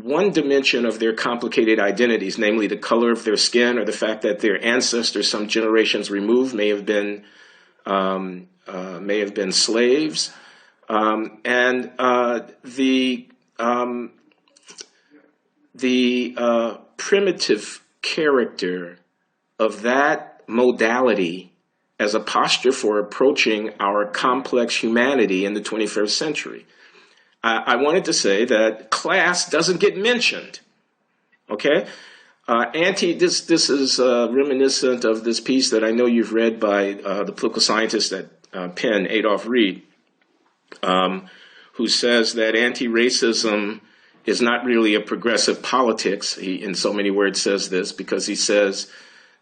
one dimension of their complicated identities, namely the color of their skin or the fact that their ancestors, some generations removed, may have been slaves, and the primitive character of that modality as a posture for approaching our complex humanity in the 21st century. I wanted to say that class doesn't get mentioned, okay? This is reminiscent of this piece that I know you've read by the political scientist at Penn, Adolph Reed, who says that anti-racism is not really a progressive politics. He, in so many words, says this because he says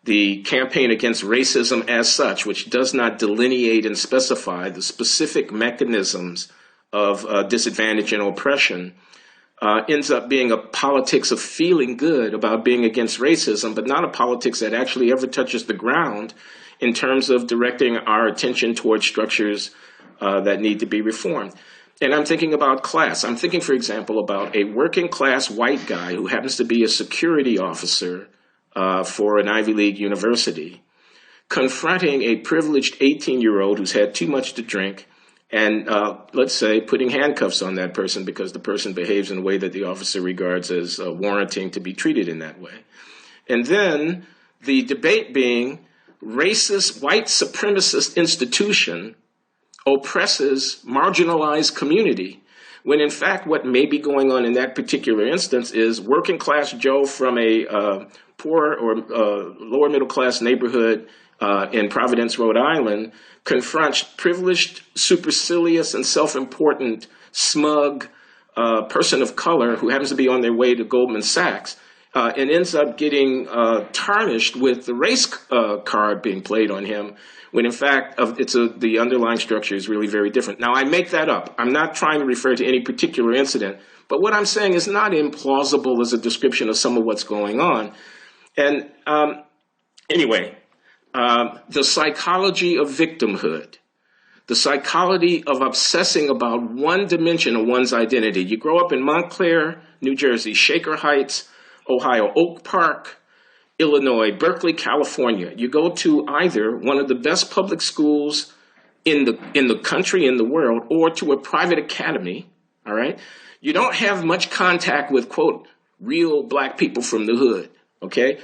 the campaign against racism as such, which does not delineate and specify the specific mechanisms of disadvantage and oppression, ends up being a politics of feeling good about being against racism, but not a politics that actually ever touches the ground in terms of directing our attention towards structures that need to be reformed. And I'm thinking about class. I'm thinking, for example, about a working class white guy who happens to be a security officer for an Ivy League university, confronting a privileged 18-year-old who's had too much to drink and, let's say, putting handcuffs on that person because the person behaves in a way that the officer regards as warranting to be treated in that way. And then the debate being racist, white supremacist institution oppresses marginalized community, when in fact what may be going on in that particular instance is working class Joe from a poor or lower middle class neighborhood in Providence, Rhode Island, confronts privileged, supercilious, and self-important, smug person of color who happens to be on their way to Goldman Sachs, and ends up getting tarnished with the race card being played on him, when in fact the underlying structure is really very different. Now, I make that up. I'm not trying to refer to any particular incident, but what I'm saying is not implausible as a description of some of what's going on. And anyway, the psychology of victimhood, the psychology of obsessing about one dimension of one's identity. You grow up in Montclair, New Jersey, Shaker Heights, Ohio, Oak Park, Illinois, Berkeley, California. You go to either one of the best public schools in the country, in the world, or to a private academy, all right? You don't have much contact with, quote, real black people from the hood, okay?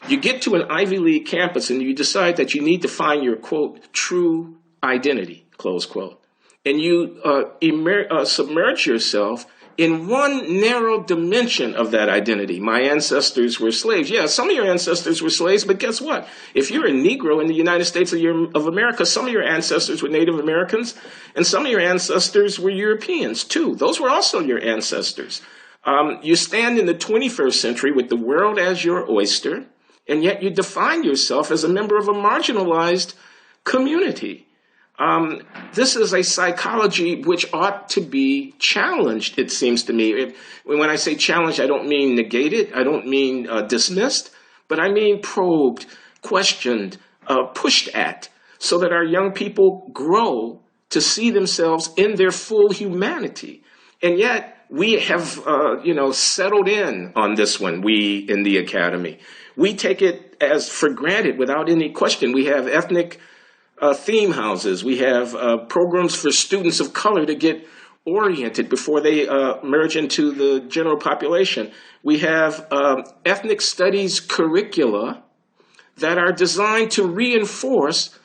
You get to an Ivy League campus and you decide that you need to find your, quote, true identity, close quote. And you submerge yourself in one narrow dimension of that identity. My ancestors were slaves. Yeah, some of your ancestors were slaves, but guess what? If you're a Negro in the United States of America, some of your ancestors were Native Americans, and some of your ancestors were Europeans too. Those were also your ancestors. You stand in the 21st century with the world as your oyster, and yet you define yourself as a member of a marginalized community. This is a psychology which ought to be challenged, it seems to me. When I say challenged, I don't mean negated, I don't mean dismissed, but I mean probed, questioned, pushed at, so that our young people grow to see themselves in their full humanity. And yet we have, settled in on this one, we in the academy. We take it as for granted without any question. We have ethnic theme houses. We have programs for students of color to get oriented before they merge into the general population. We have ethnic studies curricula that are designed to reinforce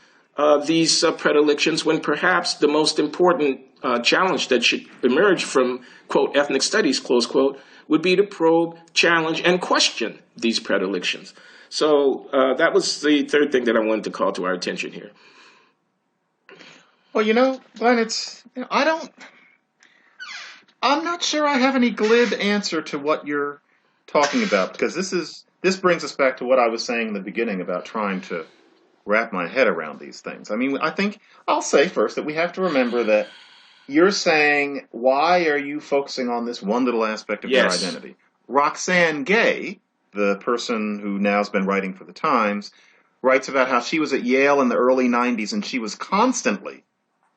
these predilections, when perhaps the most important challenge that should emerge from, quote, ethnic studies, close quote, would be to probe, challenge, and question these predilections. So that was the third thing that I wanted to call to our attention here. Well, Glenn, I'm not sure I have any glib answer to what you're talking about, because this brings us back to what I was saying in the beginning about trying to wrap my head around these things. I mean, I think I'll say first that we have to remember that you're saying, why are you focusing on this one little aspect of your Yes. identity? Roxane Gay, the person who now has been writing for the Times, writes about how she was at Yale in the early 90s and she was constantly,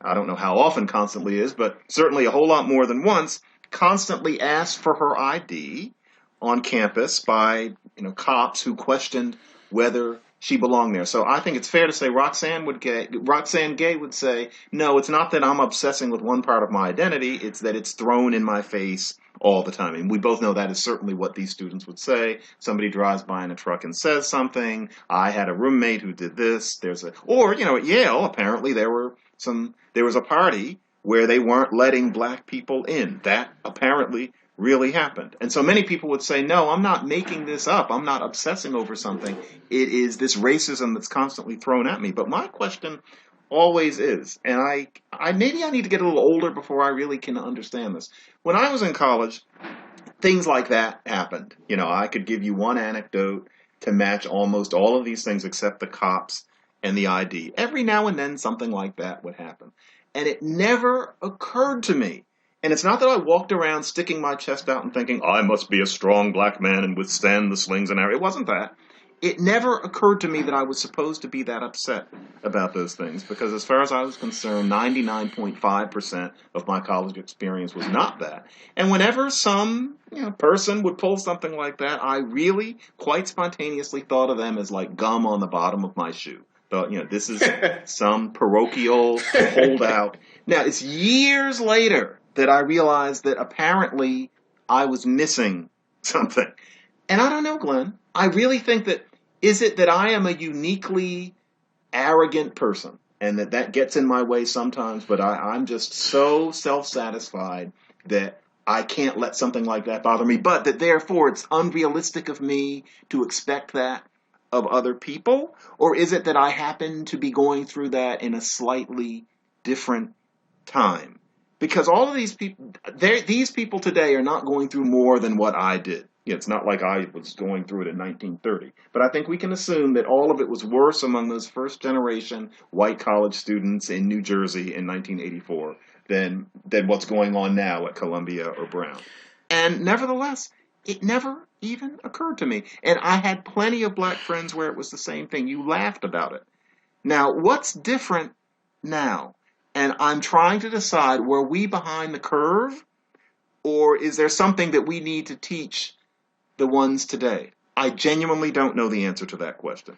I don't know how often constantly is, but certainly a whole lot more than once, constantly asked for her ID on campus by cops who questioned whether she belonged there. So I think it's fair to say Roxane Gay would say, no, it's not that I'm obsessing with one part of my identity, it's that it's thrown in my face all the time. And we both know that is certainly what these students would say. Somebody drives by in a truck and says something. I had a roommate who did this. Or at Yale, apparently there was a party where they weren't letting black people in. That apparently really happened. And so many people would say, no, I'm not making this up. I'm not obsessing over something. It is this racism that's constantly thrown at me. But my question always is, and I maybe I need to get a little older before I really can understand this. When I was in college, things like that happened. I could give you one anecdote to match almost all of these things except the cops and the ID. Every now and then something like that would happen. And it never occurred to me. And it's not that I walked around sticking my chest out and thinking, I must be a strong black man and withstand the slings and arrows. It wasn't that. It never occurred to me that I was supposed to be that upset about those things, because as far as I was concerned, 99.5% of my college experience was not that. And whenever some person would pull something like that, I really quite spontaneously thought of them as like gum on the bottom of my shoe. Thought, this is some parochial holdout. Now, it's years later that I realized that apparently I was missing something. And I don't know, Glenn. I really think that, is it that I am a uniquely arrogant person and that gets in my way sometimes, but I'm just so self-satisfied that I can't let something like that bother me, but that therefore it's unrealistic of me to expect that of other people? Or is it that I happen to be going through that in a slightly different time? Because all of these people today are not going through more than what I did. It's not like I was going through it in 1930. But I think we can assume that all of it was worse among those first generation white college students in New Jersey in 1984 than what's going on now at Columbia or Brown. And nevertheless, it never even occurred to me. And I had plenty of black friends where it was the same thing. You laughed about it. Now, what's different now? And I'm trying to decide, were we behind the curve? Or is there something that we need to teach the ones today? I genuinely don't know the answer to that question.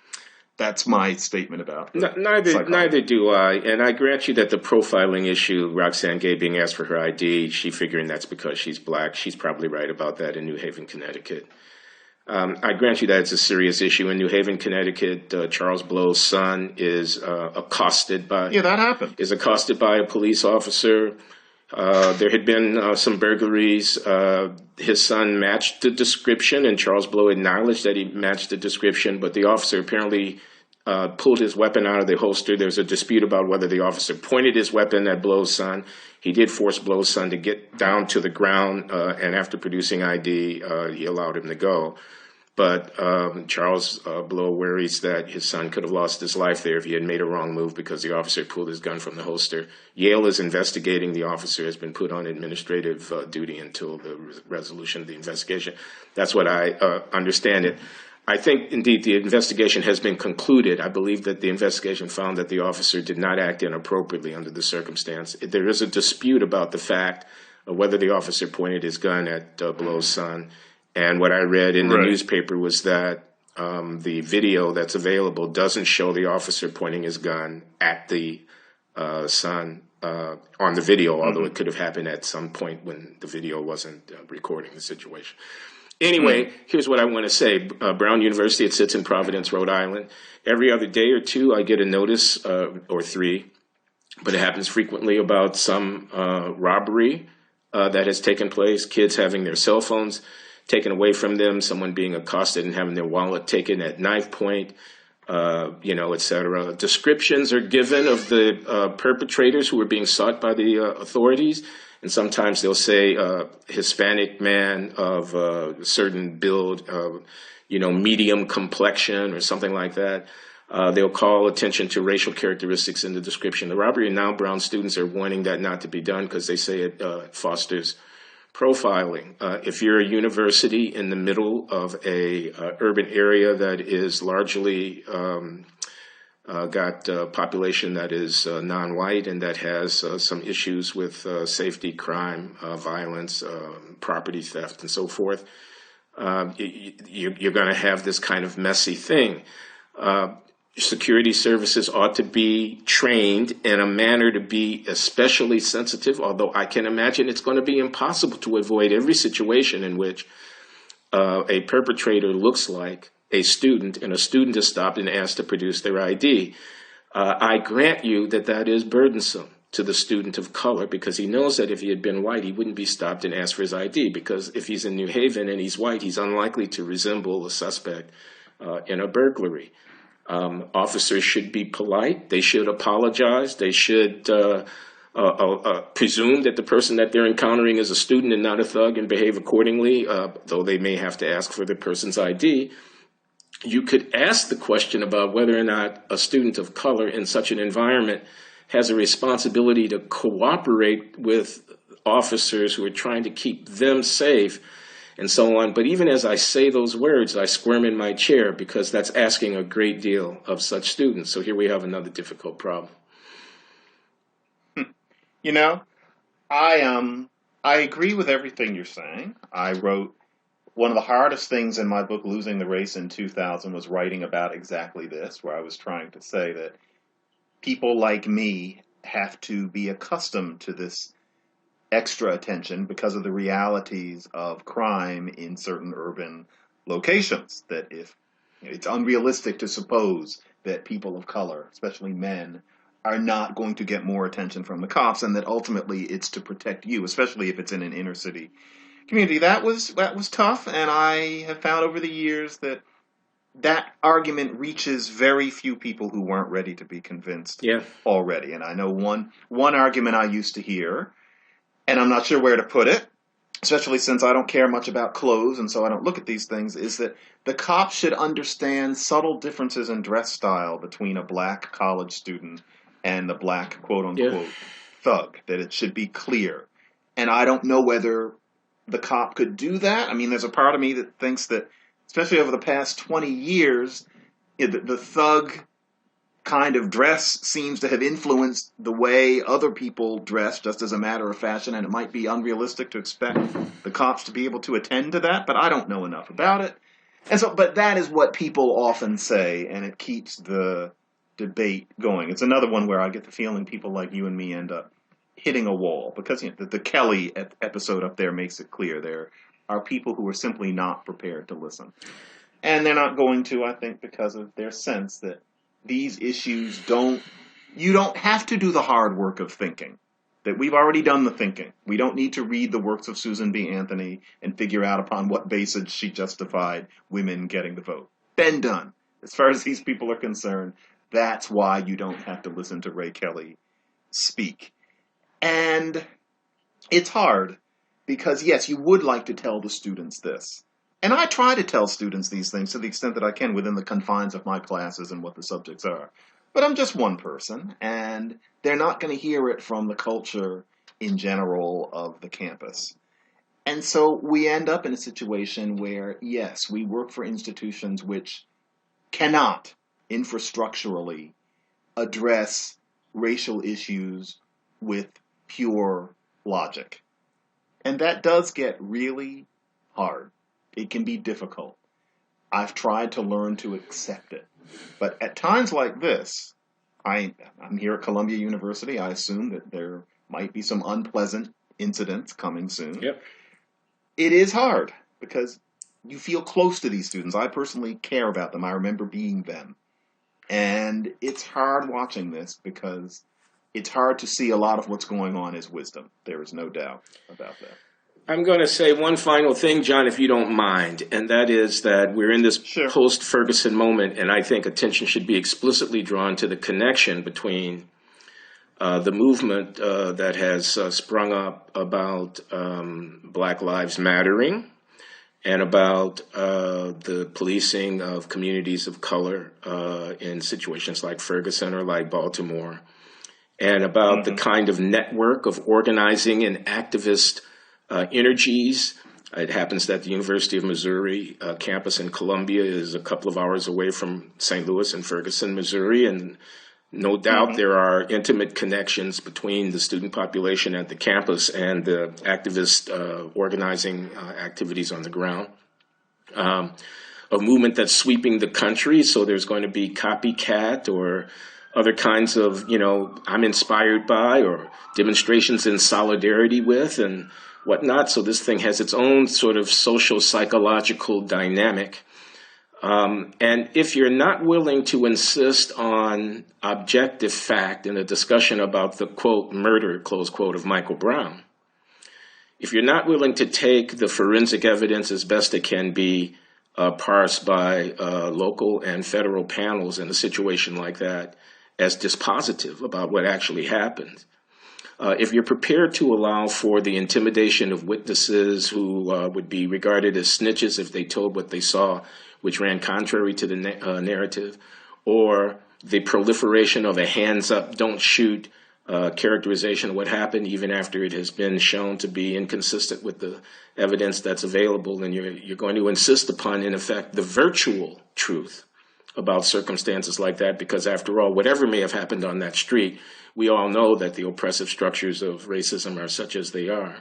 That's my statement about it. Neither do I. And I grant you that the profiling issue, Roxane Gay being asked for her ID, she figuring that's because she's black. She's probably right about that in New Haven, Connecticut. I grant you that it's a serious issue in New Haven, Connecticut. Charles Blow's son is accosted by that happened. Is accosted by a police officer. There had been some burglaries. His son matched the description, and Charles Blow acknowledged that he matched the description, but the officer apparently pulled his weapon out of the holster. There's a dispute about whether the officer pointed his weapon at Blow's son. He did force Blow's son to get down to the ground, and after producing ID, he allowed him to go. But Charles Blow worries that his son could have lost his life there if he had made a wrong move because the officer pulled his gun from the holster. Yale is investigating. The officer has been put on administrative duty until the resolution of the investigation. That's what I understand it. I think, indeed, the investigation has been concluded. I believe that the investigation found that the officer did not act inappropriately under the circumstance. There is a dispute about the fact of whether the officer pointed his gun at Blow's son. And what I read in the newspaper was that the video that's available doesn't show the officer pointing his gun at the son on the video, although it could have happened at some point when the video wasn't recording the situation. Anyway, here's what I want to say. Brown University, it sits in Providence, Rhode Island. Every other day or two, I get a notice, or three, but it happens frequently, about some robbery that has taken place, kids having their cell phones taken away from them, someone being accosted and having their wallet taken at knife point, et cetera. Descriptions are given of the perpetrators who are being sought by the authorities. And sometimes they'll say Hispanic man of certain build, medium complexion or something like that. They'll call attention to racial characteristics in the description. The Robert and Now Brown students are wanting that not to be done because they say it fosters profiling. If you're a university in the middle of a urban area that is largely got a population that is non-white and that has some issues with safety, crime, violence, property theft, and so forth, you're going to have this kind of messy thing. Security services ought to be trained in a manner to be especially sensitive, although I can imagine it's going to be impossible to avoid every situation in which a perpetrator looks like a student and a student is stopped and asked to produce their ID. I grant you that that is burdensome to the student of color because he knows that if he had been white, he wouldn't be stopped and asked for his ID because if he's in New Haven and he's white, he's unlikely to resemble a suspect in a burglary. Officers should be polite. They should apologize. They should presume that the person that they're encountering is a student and not a thug and behave accordingly, though they may have to ask for the person's ID. You could ask the question about whether or not a student of color in such an environment has a responsibility to cooperate with officers who are trying to keep them safe and so on. But even as I say those words, I squirm in my chair because that's asking a great deal of such students. So here we have another difficult problem. You know, I agree with everything you're saying. I wrote one of the hardest things in my book, Losing the Race in 2000, was writing about exactly this, where I was trying to say that people like me have to be accustomed to this extra attention because of the realities of crime in certain urban locations. That if it's unrealistic to suppose that people of color, especially men, are not going to get more attention from the cops, and that ultimately it's to protect you, especially if it's in an inner city community. That was tough, and I have found over the years that that argument reaches very few people who weren't ready to be convinced already. And I know one argument I used to hear, and I'm not sure where to put it, especially since I don't care much about clothes and so I don't look at these things, is that the cops should understand subtle differences in dress style between a black college student and the black quote-unquote thug, that it should be clear. And I don't know whether the cop could do that. I mean, there's a part of me that thinks that, especially over the past 20 years, the thug kind of dress seems to have influenced the way other people dress just as a matter of fashion, and it might be unrealistic to expect the cops to be able to attend to that, but I don't know enough about it. And so, but that is what people often say, and it keeps the debate going. It's another one where I get the feeling people like you and me end up hitting a wall, because the Kelly episode up there makes it clear there are people who are simply not prepared to listen. And they're not going to, I think, because of their sense that these issues you don't have to do the hard work of thinking, that we've already done the thinking. We don't need to read the works of Susan B. Anthony and figure out upon what basis she justified women getting the vote. Been done. As far as these people are concerned, that's why you don't have to listen to Ray Kelly speak. And it's hard because, yes, you would like to tell the students this. And I try to tell students these things to the extent that I can within the confines of my classes and what the subjects are. But I'm just one person, and they're not going to hear it from the culture in general of the campus. And so we end up in a situation where, yes, we work for institutions which cannot infrastructurally address racial issues with pure logic. And that does get really hard. It can be difficult. I've tried to learn to accept it. But at times like this, I'm here at Columbia University. I assume that there might be some unpleasant incidents coming soon. Yep. It is hard because you feel close to these students. I personally care about them. I remember being them. And it's hard watching this because it's hard to see a lot of what's going on as wisdom. There is no doubt about that. I'm going to say one final thing, John, if you don't mind, and that is that we're in this post-Ferguson moment, and I think attention should be explicitly drawn to the connection between the movement that has sprung up about Black Lives Mattering and about the policing of communities of color in situations like Ferguson or like Baltimore, and about the kind of network of organizing and activist energies. It happens that the University of Missouri campus in Columbia is a couple of hours away from St. Louis and Ferguson, Missouri, and no doubt there are intimate connections between the student population at the campus and the activist organizing activities on the ground. A movement that's sweeping the country, so there's going to be copycat or other kinds of, I'm inspired by, or demonstrations in solidarity with and whatnot. So this thing has its own sort of social psychological dynamic. And if you're not willing to insist on objective fact in a discussion about the, quote, murder, close quote, of Michael Brown, if you're not willing to take the forensic evidence as best it can be parsed by local and federal panels in a situation like that as dispositive about what actually happened, if you're prepared to allow for the intimidation of witnesses who would be regarded as snitches if they told what they saw, which ran contrary to the narrative, or the proliferation of a hands up, don't shoot characterization of what happened, even after it has been shown to be inconsistent with the evidence that's available, and you're going to insist upon, in effect, the virtual truth about circumstances like that, because after all, whatever may have happened on that street, we all know that the oppressive structures of racism are such as they are.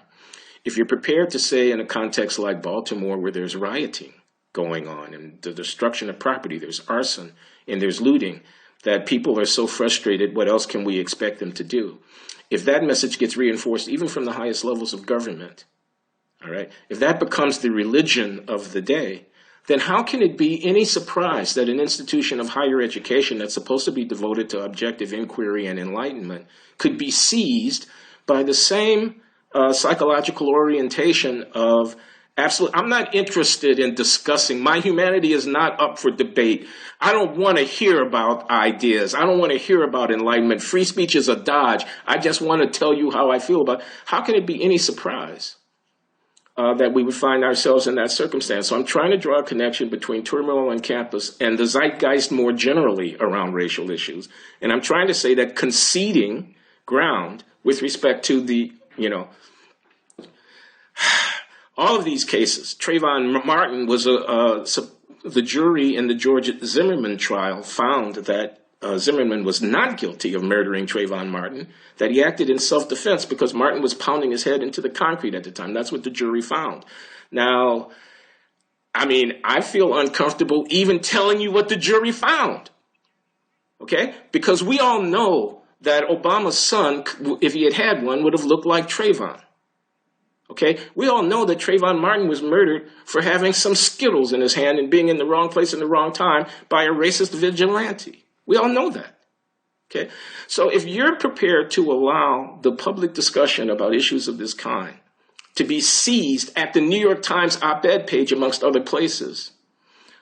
If you're prepared to say in a context like Baltimore, where there's rioting going on and the destruction of property, there's arson and there's looting, that people are so frustrated, what else can we expect them to do? If that message gets reinforced even from the highest levels of government, all right, if that becomes the religion of the day, then how can it be any surprise that an institution of higher education that's supposed to be devoted to objective inquiry and enlightenment could be seized by the same psychological orientation of absolute? I'm not interested in discussing. My humanity is not up for debate. I don't want to hear about ideas. I don't want to hear about enlightenment. Free speech is a dodge. I just want to tell you how I feel about it. How can it be any surprise that we would find ourselves in that circumstance? So I'm trying to draw a connection between turmoil on campus and the zeitgeist more generally around racial issues. And I'm trying to say that conceding ground with respect to the, all of these cases. Trayvon Martin was the jury in the George Zimmerman trial found that Zimmerman was not guilty of murdering Trayvon Martin, that he acted in self-defense because Martin was pounding his head into the concrete at the time. That's what the jury found. Now, I feel uncomfortable even telling you what the jury found, okay? Because we all know that Obama's son, if he had had one, would have looked like Trayvon. Okay, we all know that Trayvon Martin was murdered for having some Skittles in his hand and being in the wrong place in the wrong time by a racist vigilante. We all know that. Okay, so if you're prepared to allow the public discussion about issues of this kind to be seized at the New York Times op-ed page, amongst other places,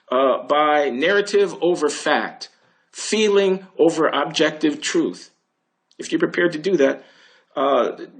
by narrative over fact, feeling over objective truth, if you're prepared to do that,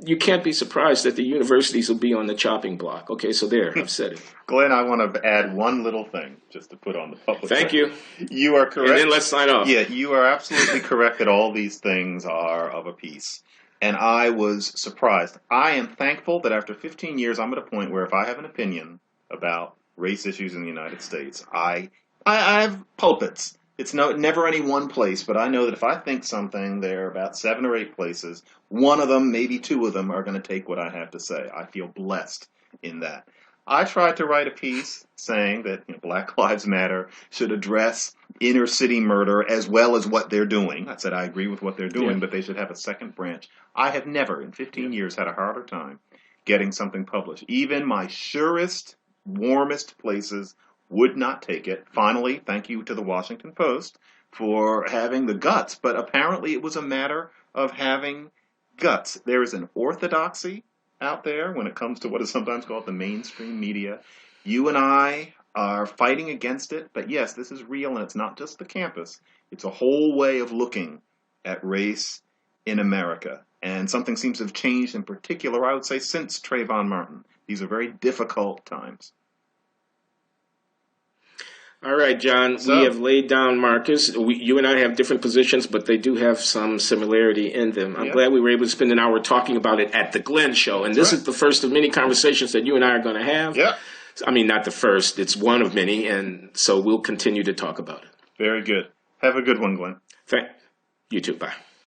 you can't be surprised that the universities will be on the chopping block. Okay, so there, I've said it. Glenn, I want to add one little thing just to put on the public. Thank you. You are correct. And then let's sign off. Yeah, you are absolutely correct that all these things are of a piece. And I was surprised. I am thankful that after 15 years, I'm at a point where if I have an opinion about race issues in the United States, I have pulpits. It's never any one place, but I know that if I think something, there are about 7 or 8 places. One of them, maybe 2 of them, are going to take what I have to say. I feel blessed in that. I tried to write a piece saying that Black Lives Matter should address inner city murder as well as what they're doing. I said I agree with what they're doing, but they should have a second branch. I have never in 15 years had a harder time getting something published. Even my surest, warmest places would not take it. Finally, thank you to the Washington Post for having the guts, but apparently it was a matter of having guts. There is an orthodoxy out there when it comes to what is sometimes called the mainstream media. You and I are fighting against it, but yes, this is real, and it's not just the campus. It's a whole way of looking at race in America. And something seems to have changed in particular, I would say, since Trayvon Martin. These are very difficult times. All right, John, we So, have laid down markers. You and I have different positions, but they do have some similarity in them. I'm yeah, glad we were able to spend an hour talking about it at the Glenn Show. And That's this right. is the first of many conversations that you and I are going to have. yeah, I mean, not the first, it's one of many. And so we'll continue to talk about it. very good. Have a good one, Glenn. Thank you too. Bye.